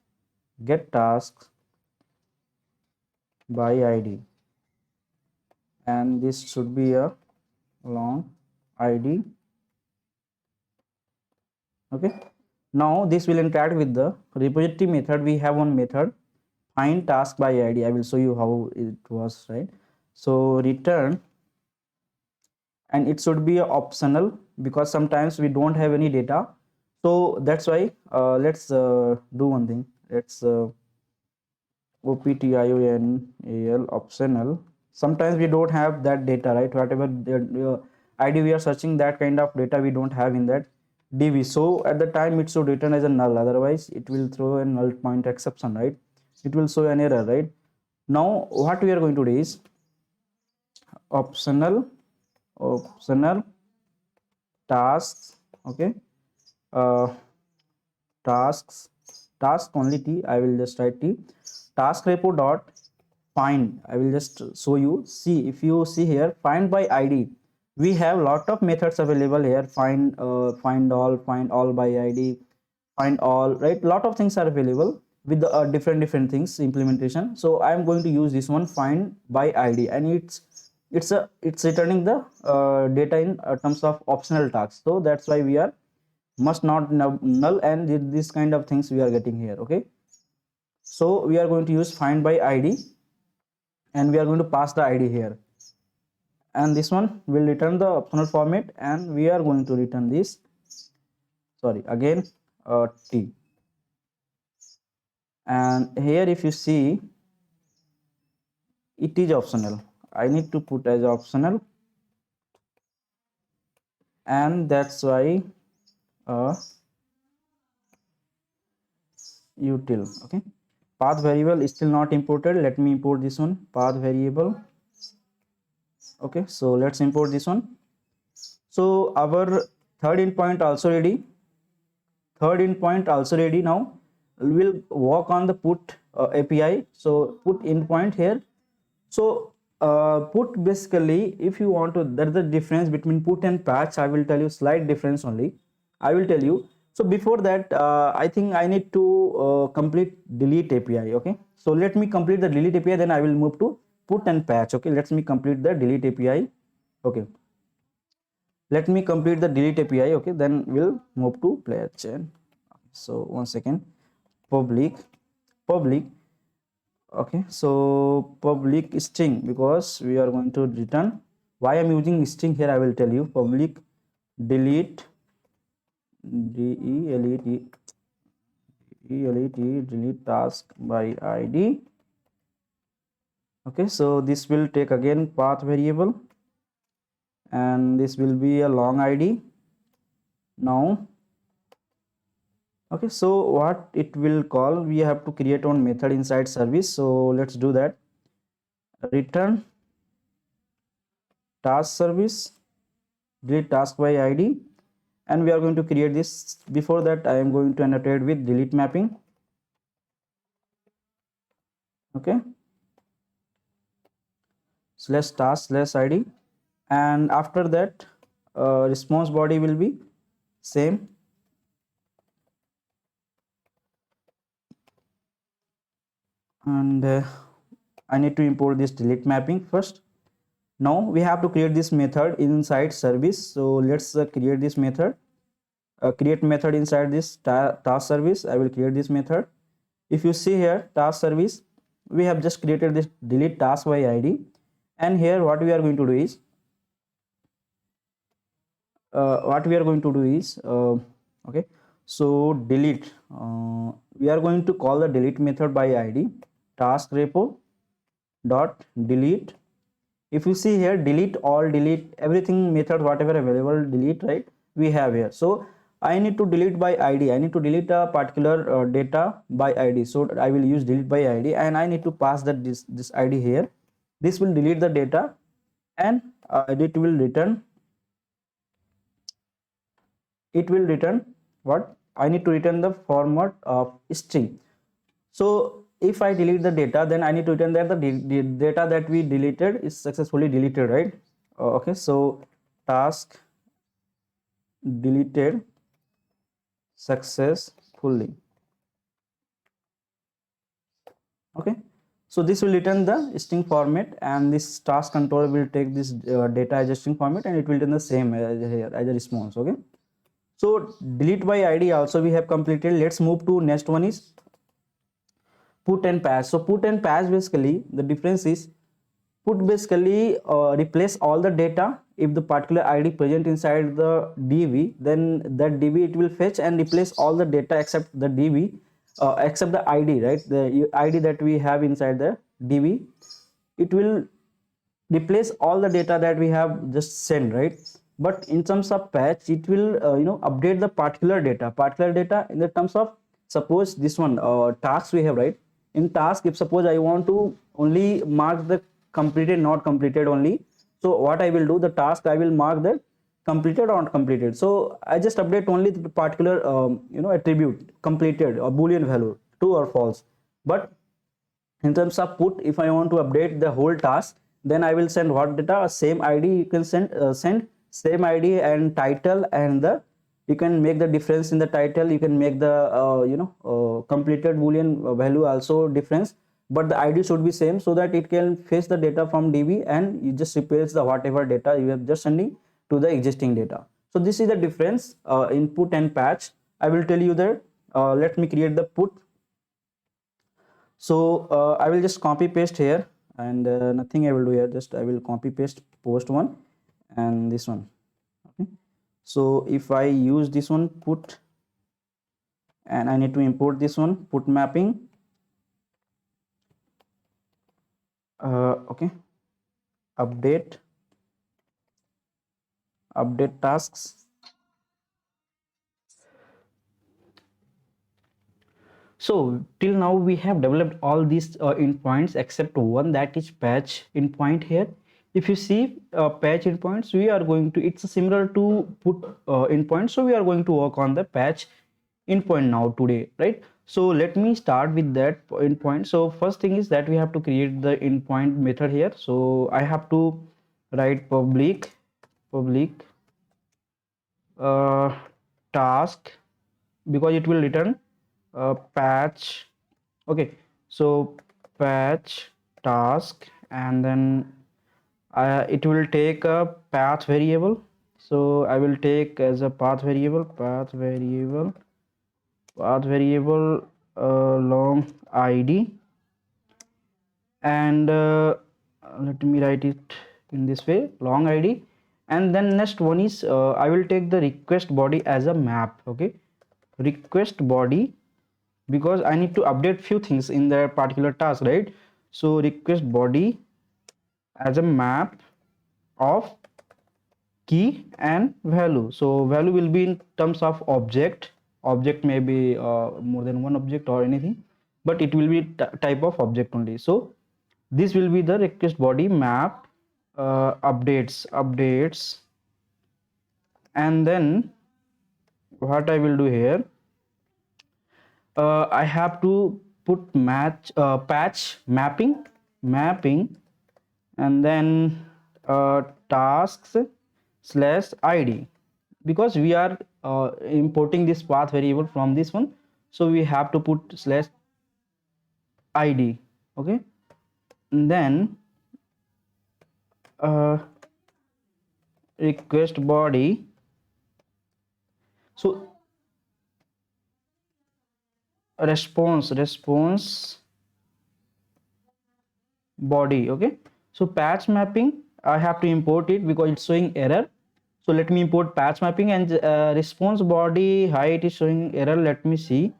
get tasks by id, and this should be a long id. Okay, now this will interact with the repository method. We have one method find task by id. I will show you how it was, right? So return, and it should be optional because sometimes we don't have any data, so that's why let's do one thing. Let's optional optional. Sometimes we don't have that data, right? Whatever id we are searching, that kind of data we don't have in that db, so at the time it should return as a null, otherwise it will throw a null point exception, right? It will show an error, right? Now what we are going to do is optional tasks. Okay, uh, tasks, task only t, I will just write t, task repo dot find. I will just show you. See, if you see here, find by id, we have lot of methods available here. Find all by id, find all, right? Lot of things are available with the different things implementation. So I am going to use this one, find by id, and it's returning the data in terms of optional tasks. So that's why we are must not null, and this kind of things we are getting here. Okay, so we are going to use find by id, and we are going to pass the id here, and this one will return the optional format, and we are going to return this, sorry, again t. And here if you see, it is optional, I need to put as optional, and that's why uh, util. Okay, path variable is still not imported. Let me import this one, path variable. Okay, so let's import this one. So our third endpoint also ready, now we'll work on the put API. So put endpoint here. So put basically, if you want to, that's the difference between put and patch. I will tell you slight difference only. I will tell you. So before that, I think I need to complete delete API. Okay. So let me complete the delete API. Then I will move to put and patch. Okay. Let me complete the delete API. Okay. Let me complete the delete API. Okay. Then we'll move to player chain. So 1 second. Public. Okay, so public string, because we are going to return. Why I'm using string here, I will tell you. Public delete delete task by id. Okay, so this will take again path variable, and this will be a long id. Now, okay, so what it will call, we have to create one method inside service. So let's do that. Return task service delete task by id, and we are going to create this. Before that, I am going to annotate with delete mapping. Okay, slash task slash id, and after that response body will be same, and I need to import this delete mapping first. Now we have to create this method inside service. So let's create this method. Create method inside this task service. I will create this method. If you see here, task service, we have just created this delete task by id, and here what we are going to do is okay, so delete, we are going to call the delete method by id task repo dot delete. If you see here, delete all, delete everything method, whatever available, delete, right, we have here. So I need to delete by id. I need to delete a particular data by id. So I will use delete by id, and I need to pass that this id here. This will delete the data, and it will return what I need to return, the format of string. So if I delete the data, then I need to return that the data that we deleted is successfully deleted, right? Okay, so task deleted successfully. Okay, so this will return the string format, and this task controller will take this data as a string format, and it will return the same as here as a response. Okay, so delete by id also we have completed. Let's move to next one is put and patch. So put and patch, basically the difference is, put basically replace all the data. If the particular id present inside the db, then that db it will fetch and replace all the data except the db, except the id, right, the id that we have inside the db. It will replace all the data that we have just sent, right? But in terms of patch, it will update the particular data in the terms of, suppose this one tasks we have, right? In task, if suppose I want to only mark the completed not completed only, so what I will do, the task I will mark that completed or not completed. So I just update only the particular attribute completed or boolean value, true or false. But in terms of put, if I want to update the whole task, then I will send what data, same id. You can send same id and title, and the you can make the difference in the title. You can make the completed boolean value also difference, but the id should be same, so that it can fetch the data from db, and you just replace the whatever data you have just sending to the existing data. So this is the difference in put and patch. I will tell you that. Let me create the put. So I will just copy paste here, and nothing I will do here, just I will copy paste post one and this one. Okay, so if I use this one put, and I need to import this one put mapping. Okay, update tasks. So till now we have developed all these endpoints except one, that is patch endpoint here. If you see patch endpoints, we are going to, it's similar to put endpoint, so we are going to work on the patch endpoint now today, right? So let me start with that endpoint. So first thing is that we have to create the endpoint method here. So I have to write public uh, task, because it will return patch. Okay, so patch task, and then it will take a path variable. So I will take as a path variable long id, and let me write it in this way, long id. And then next one is I will take the request body as a map. Okay, request body, because I need to update few things in that particular task, right? So request body as a map of key and value. So value will be in terms of object may be more than one object or anything, but it will be type of object only. So this will be the request body map updates. And then what I will do here, I have to put patch mapping, and then tasks slash id, because we are importing this path variable from this one, so we have to put slash id. Okay, and then uh, request body. So response body. Okay, so patch mapping, I have to import it because it's showing error. So let me import patch mapping, and response body height is showing error. Let me see.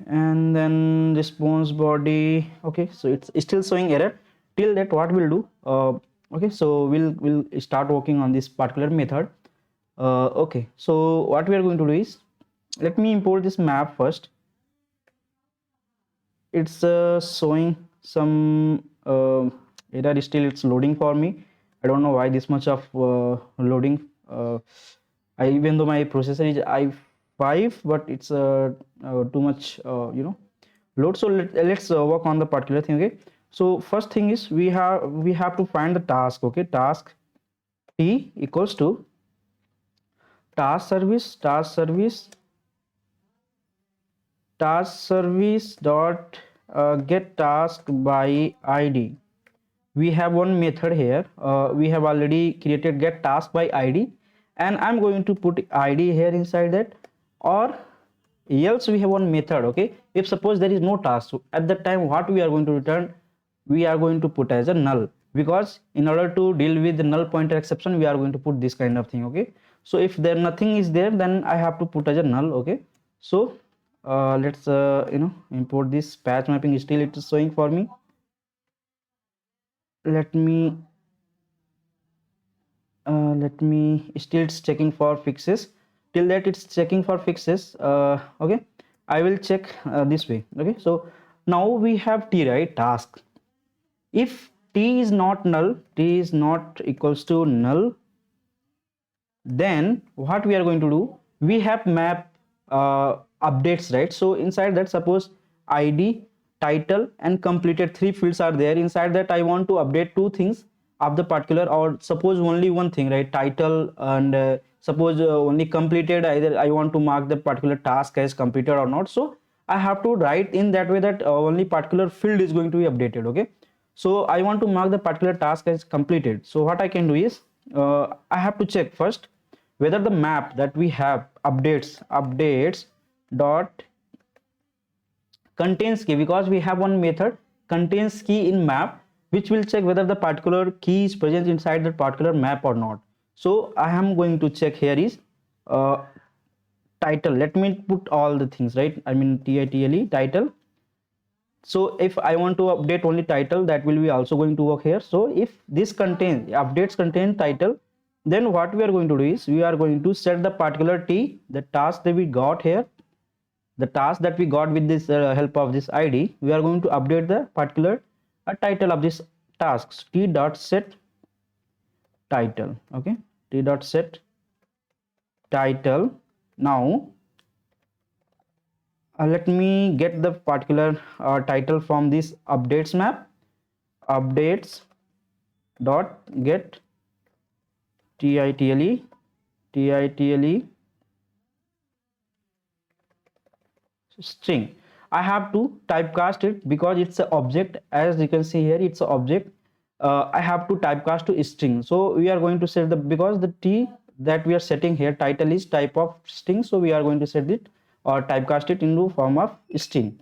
And then response body. Okay, so it's still showing error. Till that, what we'll do, okay, so we'll start working on this particular method. Okay, so what we are going to do is, let me import this map first. It's showing some error still. It's loading for me. I don't know why this much of loading. Even though my processor is i5, but it's too much load. So let's work on the particular thing. Okay, so first thing is we have to find the task. Okay, task t equals to task service dot get task by id. We have one method here. We have already created get task by id, and I'm going to put id here inside that. Or else we have one method. Okay, if suppose there is no task, so at that time what we are going to return, we are going to put as a null, because in order to deal with the null pointer exception, we are going to put this kind of thing. Okay, so if there nothing is there, then I have to put as a null. Okay, so let's import this patch mapping. Still it is showing for me. Let me still it's checking for fixes. Till that it's checking for fixes. Okay, I will check this way. Okay, so now we have t, right? Task. If t is not null, t is not equals to null, then what we are going to do, we have map updates, right? So inside that, suppose id, title and completed, three fields are there. Inside that I want to update two things of the particular, or suppose only one thing, right? Title, and suppose only completed, either I want to mark that particular task as completed or not. So I have to write in that way that only particular field is going to be updated. Okay, so I want to mark the particular task as completed. So what I can do is, I have to check first whether the map that we have updates dot contains key, because we have one method contains key in map, which will check whether the particular key is present inside that particular map or not. So I am going to check here is uh, title. Let me put all the things, right? I mean title. So if I want to update only title, that will be also going to work here. So if this contains updates contain title, then what we are going to do is, we are going to set the particular t, the task that we got here, the task that we got with this help of this id. We are going to update the particular title of this tasks, t dot set title. Okay, t dot set title. Now let me get the particular title from this updates map. Updates dot get title string. I have to typecast it because it's an object. As you can see here, it's an object. I have to typecast to string, so we are going to set the, because the t that we are setting here, title is type of string, so we are going to set it or typecast it into form of string.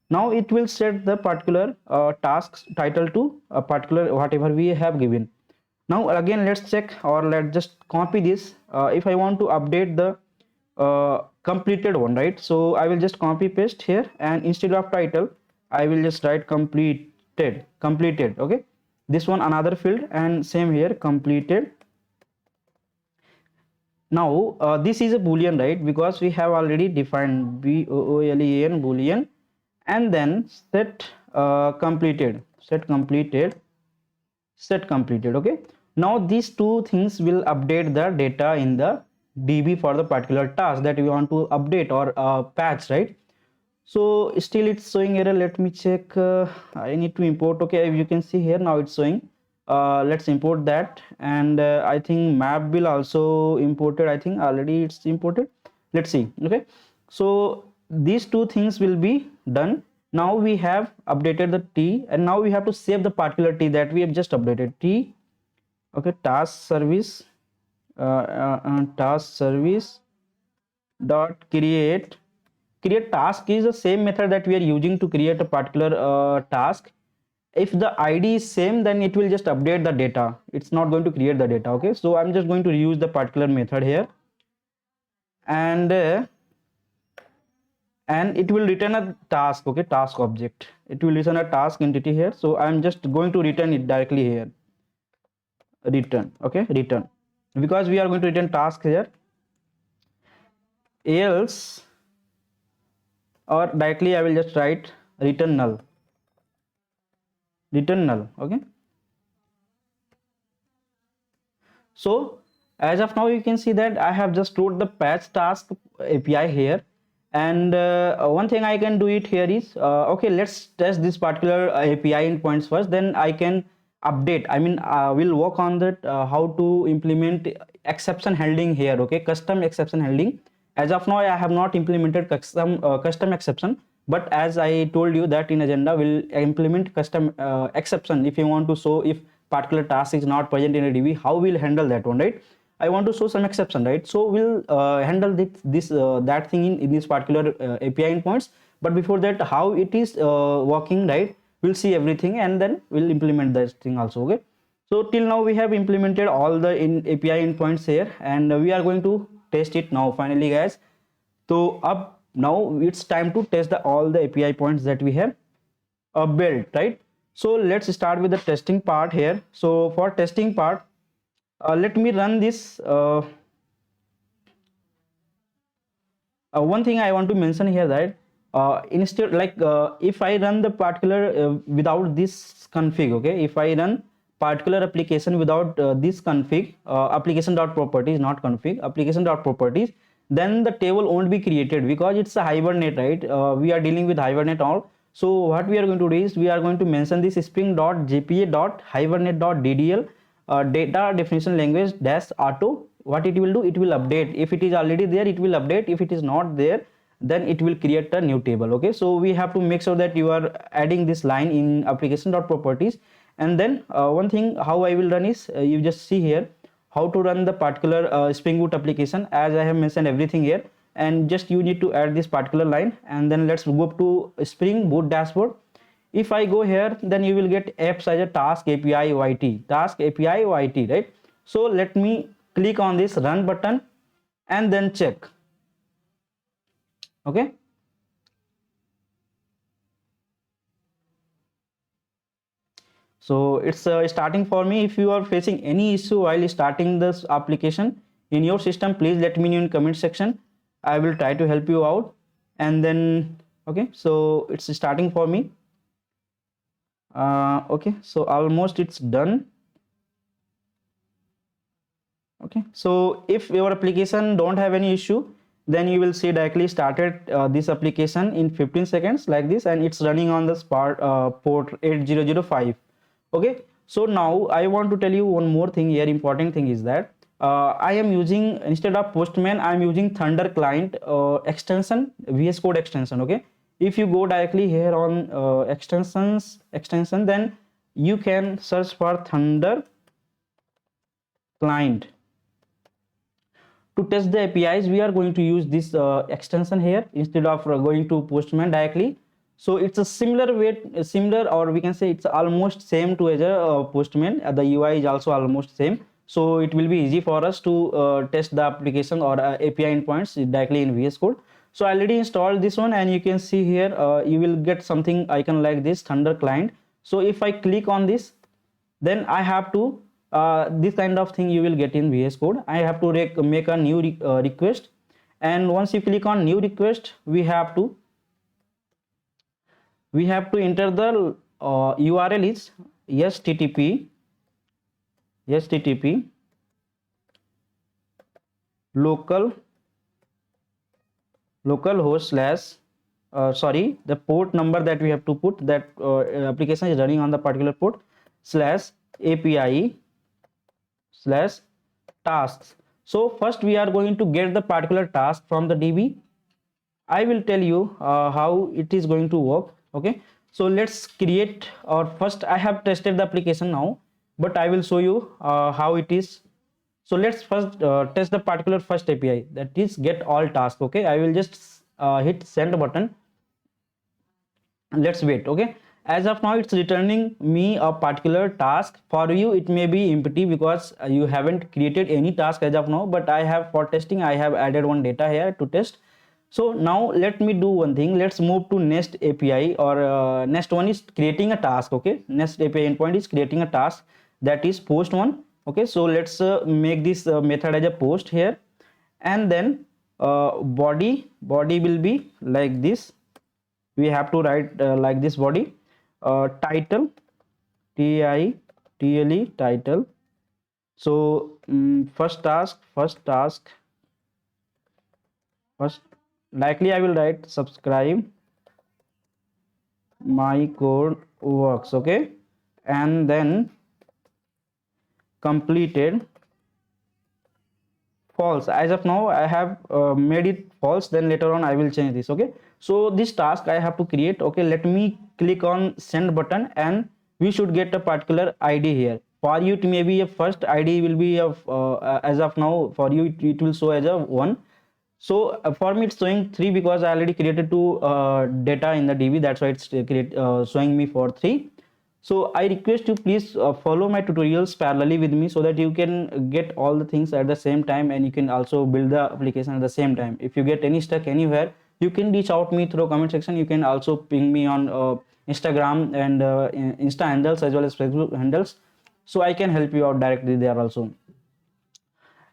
Now it will set the particular task title to a particular whatever we have given. Now again let's check, or let's just copy this. If I want to update the completed one, right, so I will just copy paste here, and instead of title I will just write completed. Okay, this one another field, and same here, completed. Now this is a boolean, right, because we have already defined boolean boolean, and then set completed. Okay, now these two things will update the data in the DB for the particular task that we want to update or patch, right? So still it's showing error. Let me check. I need to import. Okay, you can see here now it's showing. Let's import that, and I think map will also imported. I think already it's imported. Let's see. Okay, so these two things will be done. Now we have updated the t, and now we have to save the particular t that we have just updated. T, okay, task service dot create task is the same method that we are using to create a particular task. If the id is same, then it will just update the data, it's not going to create the data. Okay, so I'm just going to use the particular method here, and it will return a task. Okay, task object, it will return a task entity here, so I'm just going to return it directly here, return. Okay, return, because we are going to return task here. Else, or directly I will just write return null. Okay, so as of now you can see that I have just wrote the patch task API here, and one thing I can do it here is okay, let's test this particular API endpoints first, then I can update. I mean we'll work on that, how to implement exception handling here. Okay, custom exception handling. As of now I have not implemented custom exception, but as I told you that in agenda we'll implement custom exception. If you want to show if particular task is not present in a DB, how we'll handle that one, right? I want to show some exception, right? So we'll handle this that thing in this particular API endpoints. But before that, how it is working, right? We'll see everything, and then we'll implement this thing also. Okay. So till now we have implemented all the API endpoints here, and we are going to test it now. Finally, guys. So up now it's time to test all the API points that we have built, right? So let's start with the testing part here. So for testing part, let me run this. One thing I want to mention here, that instead, like if I run the particular without this config, okay, if I run particular application without this config, application.properties, not config, application.properties, then the table won't be created because it's a hibernate, right? We are dealing with hibernate all. So what we are going to do is we are going to mention this spring.jpa.hibernate.ddl data definition language dash auto. What it will do, it will update. If it is already there, it will update. If it is not there, then it will create a new table. Okay, so we have to make sure that you are adding this line in application.properties. And then one thing how I will run is you just see here how to run the particular Spring Boot application, as I have mentioned everything here, and just you need to add this particular line. And then let's go up to Spring Boot dashboard. If I go here, then you will get apps as a task API YT, right? So let me click on this run button and then check. Okay, so it's starting for me. If you are facing any issue while starting this application in your system, please let me know in comment section. I will try to help you out. And then okay, so it's starting for me. Okay, so almost it's done. Okay, so if your application don't have any issue, then you will see directly started this application in 15 seconds like this, and it's running on the port 8005. Okay, so now I want to tell you one more thing here. Important thing is that I am using, instead of Postman, I am using Thunder client extension, VS Code extension. Okay, if you go directly here on extension, then you can search for Thunder client. To test the APIs, we are going to use this extension here instead of going to Postman directly. So it's a similar way, similar, or we can say it's almost same to as a Postman. The UI is also almost same. So it will be easy for us to test the application or API endpoints directly in VS Code. So I already installed this one, and you can see here you will get something icon like this, Thunder client. So if I click on this, then I have to this kind of thing you will get in VS Code. I have to make a new request, and once you click on new request, we have to enter the URL is http local localhost slash sorry, the port number that we have to put, that application is running on the particular port, slash API slash tasks. So first we are going to get the particular task from the DB. I will tell you how it is going to work. Okay, so let's create, or first I have tested the application now, but I will show you how it is. So let's first test the particular first API, that is get all tasks. Okay, I will just hit send button. Let's wait. Okay, as of now it's returning me a particular task. For you it may be empty because you haven't created any task as of now, but I have, for testing, I have added one data here to test. So now let me do one thing. Let's move to next API, or next one is creating a task. Okay, next API endpoint is creating a task, that is post one. Okay, so let's make this method as a post here, and then body will be like this. We have to write like this body, title, title, title. So first likely I will write subscribe MyCodeWorks. Okay, and then completed false. As of now I have made it false, then later on I will change this. Okay, so this task I have to create. Okay, let me click on send button, and we should get a particular ID here. For you it may be a first ID will be of as of now for you it will show as a 1. So for me it's showing 3 because I already created 2 data in the DB, that's why it's showing me for 3. So I request you please follow my tutorials parallelly with me, so that you can get all the things at the same time, and you can also build the application at the same time. If you get any stuck anywhere, you can reach out me through comment section. You can also ping me on Instagram and Insta handles as well as Facebook handles, so I can help you out directly there also.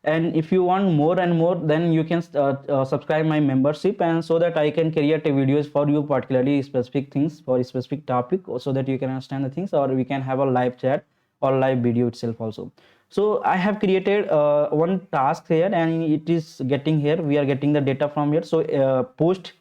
And if you want more and more, then you can subscribe my membership, and so that I can create videos for you, particularly specific things for a specific topic, so that you can understand the things, or we can have a live chat or live video itself also. So I have created one task here, and it is getting here, we are getting the data from here. So post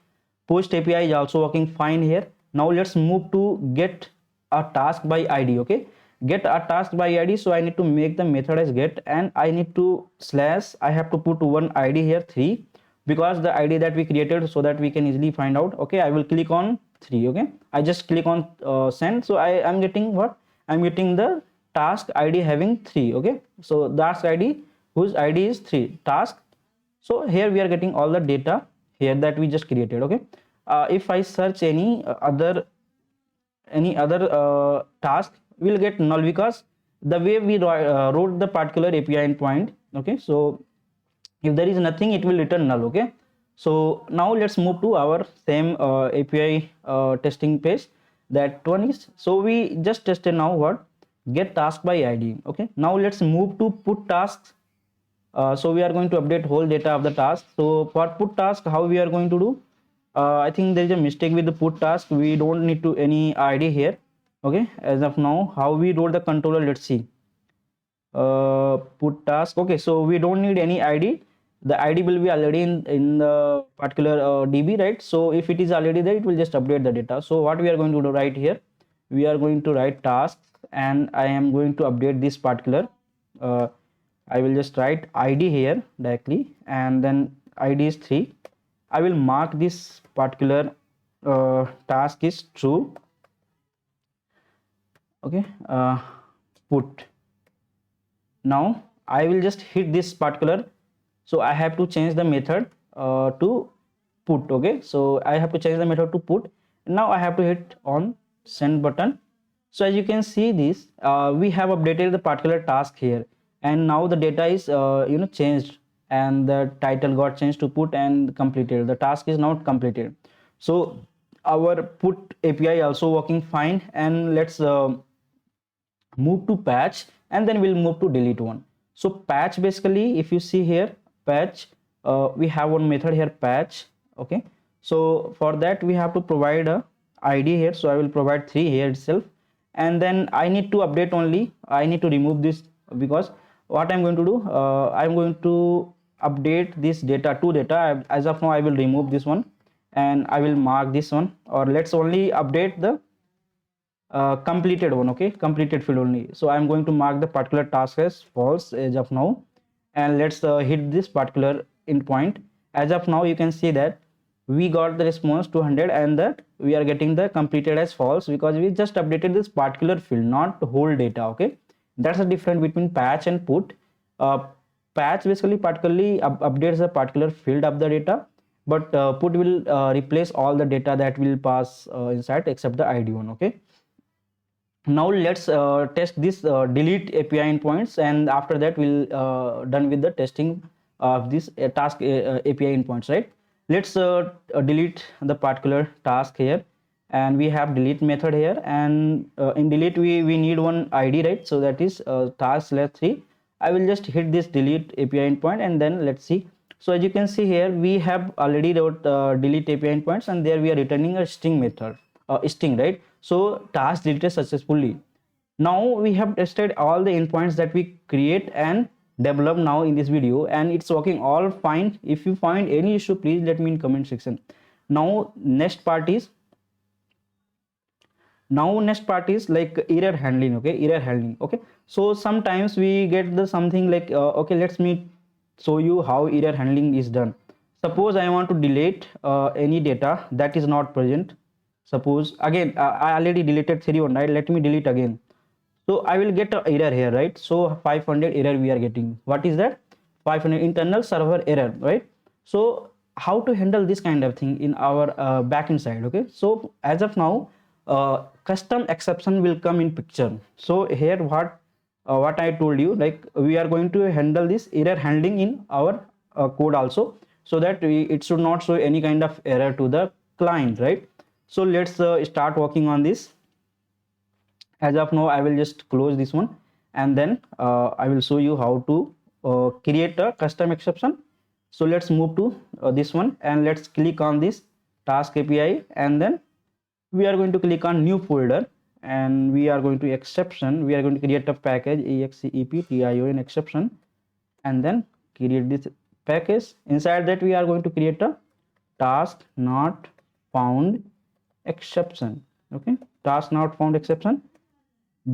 API is also working fine here. Now let's move to get a task by ID. Okay, get a task by ID. So I need to make the method as get, and I need to slash, I have to put one ID here, 3, because the ID that we created, so that we can easily find out. Okay, I will click on 3. Okay, I just click on send. So I am getting what? I'm getting the task ID having 3. Okay, so task ID whose ID is 3 task. So here we are getting all the data here that we just created. Okay, if I search any other task, will get null, because the way we wrote the particular API endpoint. Okay, so if there is nothing, it will return null. Okay, so now let's move to our same API testing page. That one is, so we just tested now what? Get task by ID. Okay, now let's move to put tasks. So we are going to update whole data of the task. So for put task, how we are going to do? I think there is a mistake with the put task. We don't need to any ID here. Okay, as of now, how we wrote the controller, let's see. Put task. Okay, so we don't need any id. The id will be already in the particular db, right? So if it is already there, it will just update the data. So what we are going to do right here, we are going to write tasks, and I am going to update this particular uh, I will just write id here directly, and then id is 3. I will mark this particular task is true. Okay, put. Now I will just hit this particular, so I have to change the method to put. Okay, so I have to change the method to put. Now I have to hit on send button. So as you can see this, we have updated the particular task here, and now the data is changed, and the title got changed to put and completed. The task is not completed. So our put API also working fine, and let's move to patch, and then we'll move to delete one. So patch, basically if you see here, patch, we have one method here, patch. Okay, so for that we have to provide a id here, so I will provide 3 here itself, and then I need to update only, I need to remove this, because what I'm going to do, I'm going to update this data to data. As of now I will remove this one, and I will mark this one, or let's only update the completed one. Okay, completed field only. So I'm going to mark the particular task as false as of now, and let's hit this particular endpoint. As of now you can see that we got the response 200, and that we are getting the completed as false, because we just updated this particular field, not the whole data. Okay, that's the difference between patch and put. uh, Patch basically particularly updates the particular field of the data, but put will replace all the data that will pass inside except the id one. Okay, now let's test this delete API endpoints, and after that we'll done with the testing of this task API endpoints, right? Let's delete the particular task here, and we have delete method here, and in delete we need one id, right? So that is task/3. I will just hit this delete API endpoint, and then let's see. So as you can see here, we have already wrote delete API endpoints, and there we are returning a string method, string, right? So task deleted successfully. Now we have tested all the endpoints that we create and develop now in this video, and it's working all fine. If you find any issue, please let me in comment section. Now next part is like error handling. Okay, error handling. Okay, so sometimes we get the something like okay, let's me show you how error handling is done. Suppose I want to delete any data that is not present. Suppose again, I already deleted 3 one, right? Let me delete again. So I will get an error here, right? So 500 error we are getting. What is that? 500 internal server error, right? So how to handle this kind of thing in our backend side? Okay, so as of now, custom exception will come in picture. So here what I told you, like we are going to handle this error handling in our code also, so that it should not show any kind of error to the client, right? So let's start working on this. As of now I will just close this one, and then I will show you how to create a custom exception. So let's move to this one, and let's click on this task API, and then we are going to click on new folder, and we are going to exception, we are going to create a package exception exception, and then create this package. Inside that we are going to create a task not found exception. Okay, task not found exception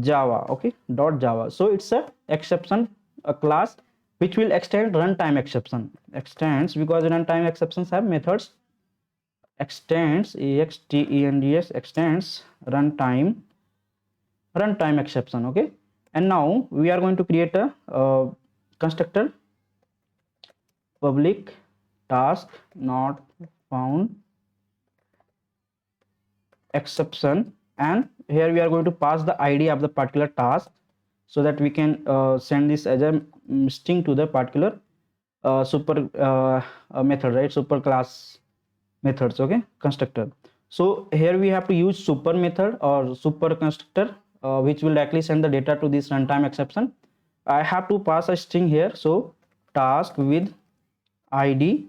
java. Okay, dot java. So it's a exception, a class which will extend runtime exception, extends, because runtime exceptions have methods. Extends extends runtime exception. Okay, and now we are going to create a constructor public task not found exception, and here we are going to pass the id of the particular task, so that we can send this as a string to the particular super method, right? Super class methods. Okay, constructor. So here we have to use super method or super constructor, which will directly send the data to this runtime exception. I have to pass a string here, so task with id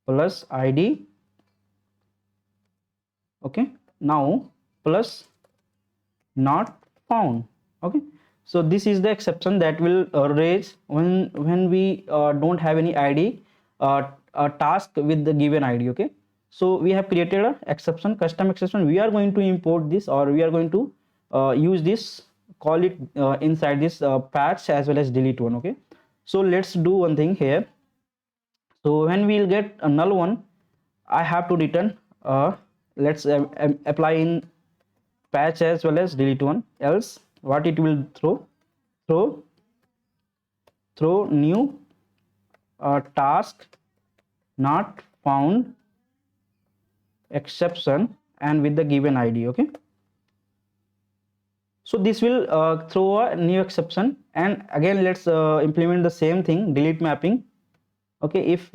plus id. Okay, now plus not found. Okay, So this is the exception that will raise when we don't have any id a task with the given id. Okay, so we have created a exception, custom exception. We are going to import this, or we are going to use this, call it inside this patch as well as delete one. Okay, so let's do one thing here. So when we'll get a null one, I have to return let's apply in patch as well as delete one, else what it will throw throw new task not found exception and with the given id. Okay, so this will throw a new exception, and again let's implement the same thing, delete mapping. Okay, if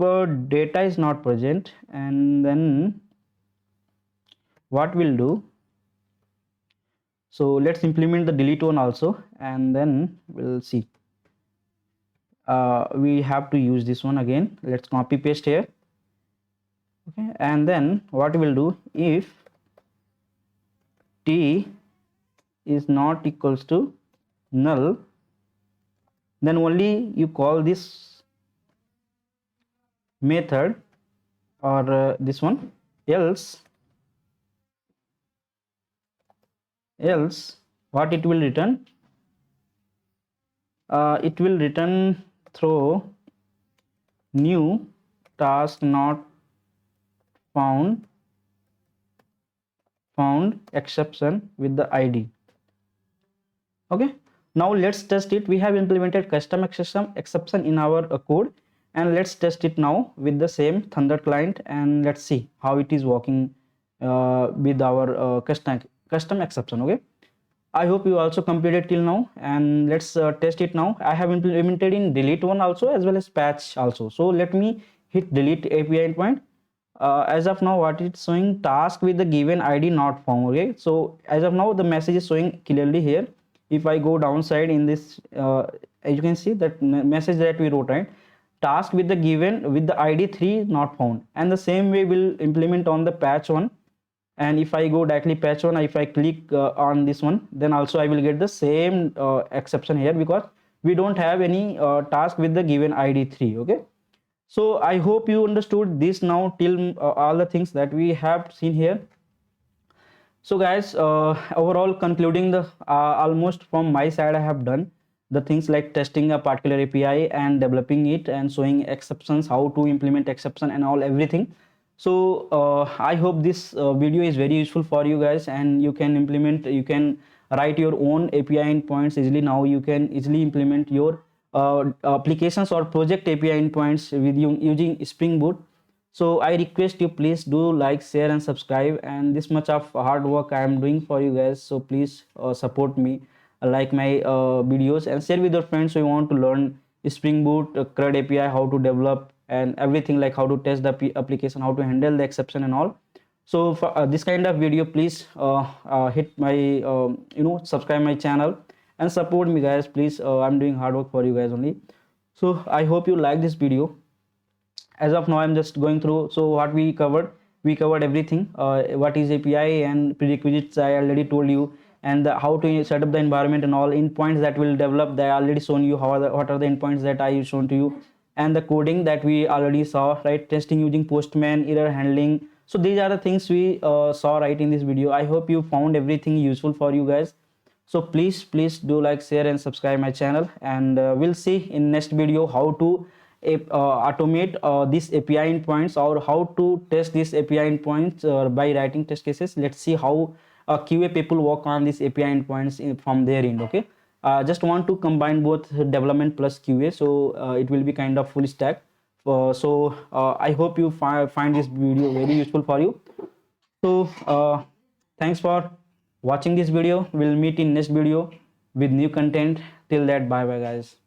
data is not present, and then what we'll do, so let's implement the delete one also, and then we'll see. We have to use this one again. Let's copy paste here. Okay, and then what we'll do, if t is not equals to null, then only you call this method, or this one, else what it will return, it will return through new task not found exception with the id. Okay, now let's test it. We have implemented custom exception in our code, and let's test it now with the same Thunder client, and let's see how it is working with our custom exception. Okay, I hope you also completed till now, and let's test it now. I have implemented in delete one also as well as patch also. So let me hit delete API endpoint. As of now, what it's showing, task with the given id not found. Okay, so as of now the message is showing clearly here. If I go downside in this, as you can see that message that we wrote, right, task with the given with the id 3 not found, and the same way we'll implement on the patch one. And if I go directly patch one, if I click on this one, then also I will get the same exception here, because we don't have any task with the given id 3. Okay, so I hope you understood this now till all the things that we have seen here. So guys, overall concluding the almost from my side, I have done the things like testing a particular API and developing it and showing exceptions, how to implement exception and all everything. So I hope this video is very useful for you guys, and you can implement, you can write your own API endpoints easily. Now you can easily implement your applications or project API endpoints with you using Spring Boot. So I request you, please do like, share and subscribe, and this much of hard work I am doing for you guys. So please support me, like my videos, and share with your friends who want to learn Spring Boot CRUD API, how to develop and everything, like how to test the application, how to handle the exception and all. So for this kind of video, please hit my subscribe my channel and support me guys, please. I'm doing hard work for you guys only. So I hope you like this video. As of now I'm just going through, so what we covered everything, what is API and prerequisites I already told you, and how to set up the environment and all endpoints that will develop, they already shown you what are the endpoints that I shown to you, and the coding that we already saw, right, testing using Postman, error handling. So these are the things we saw right in this video. I hope you found everything useful for you guys. So please do like, share and subscribe my channel, and we'll see in next video how to automate these API endpoints, or how to test these API endpoints by writing test cases. Let's see how QA people work on these API endpoints from their end. Okay, just want to combine both development plus QA, so it will be kind of full stack. So I hope you find this video very useful for you. So thanks for watching this video. We'll meet in next video with new content. Till that, bye bye guys.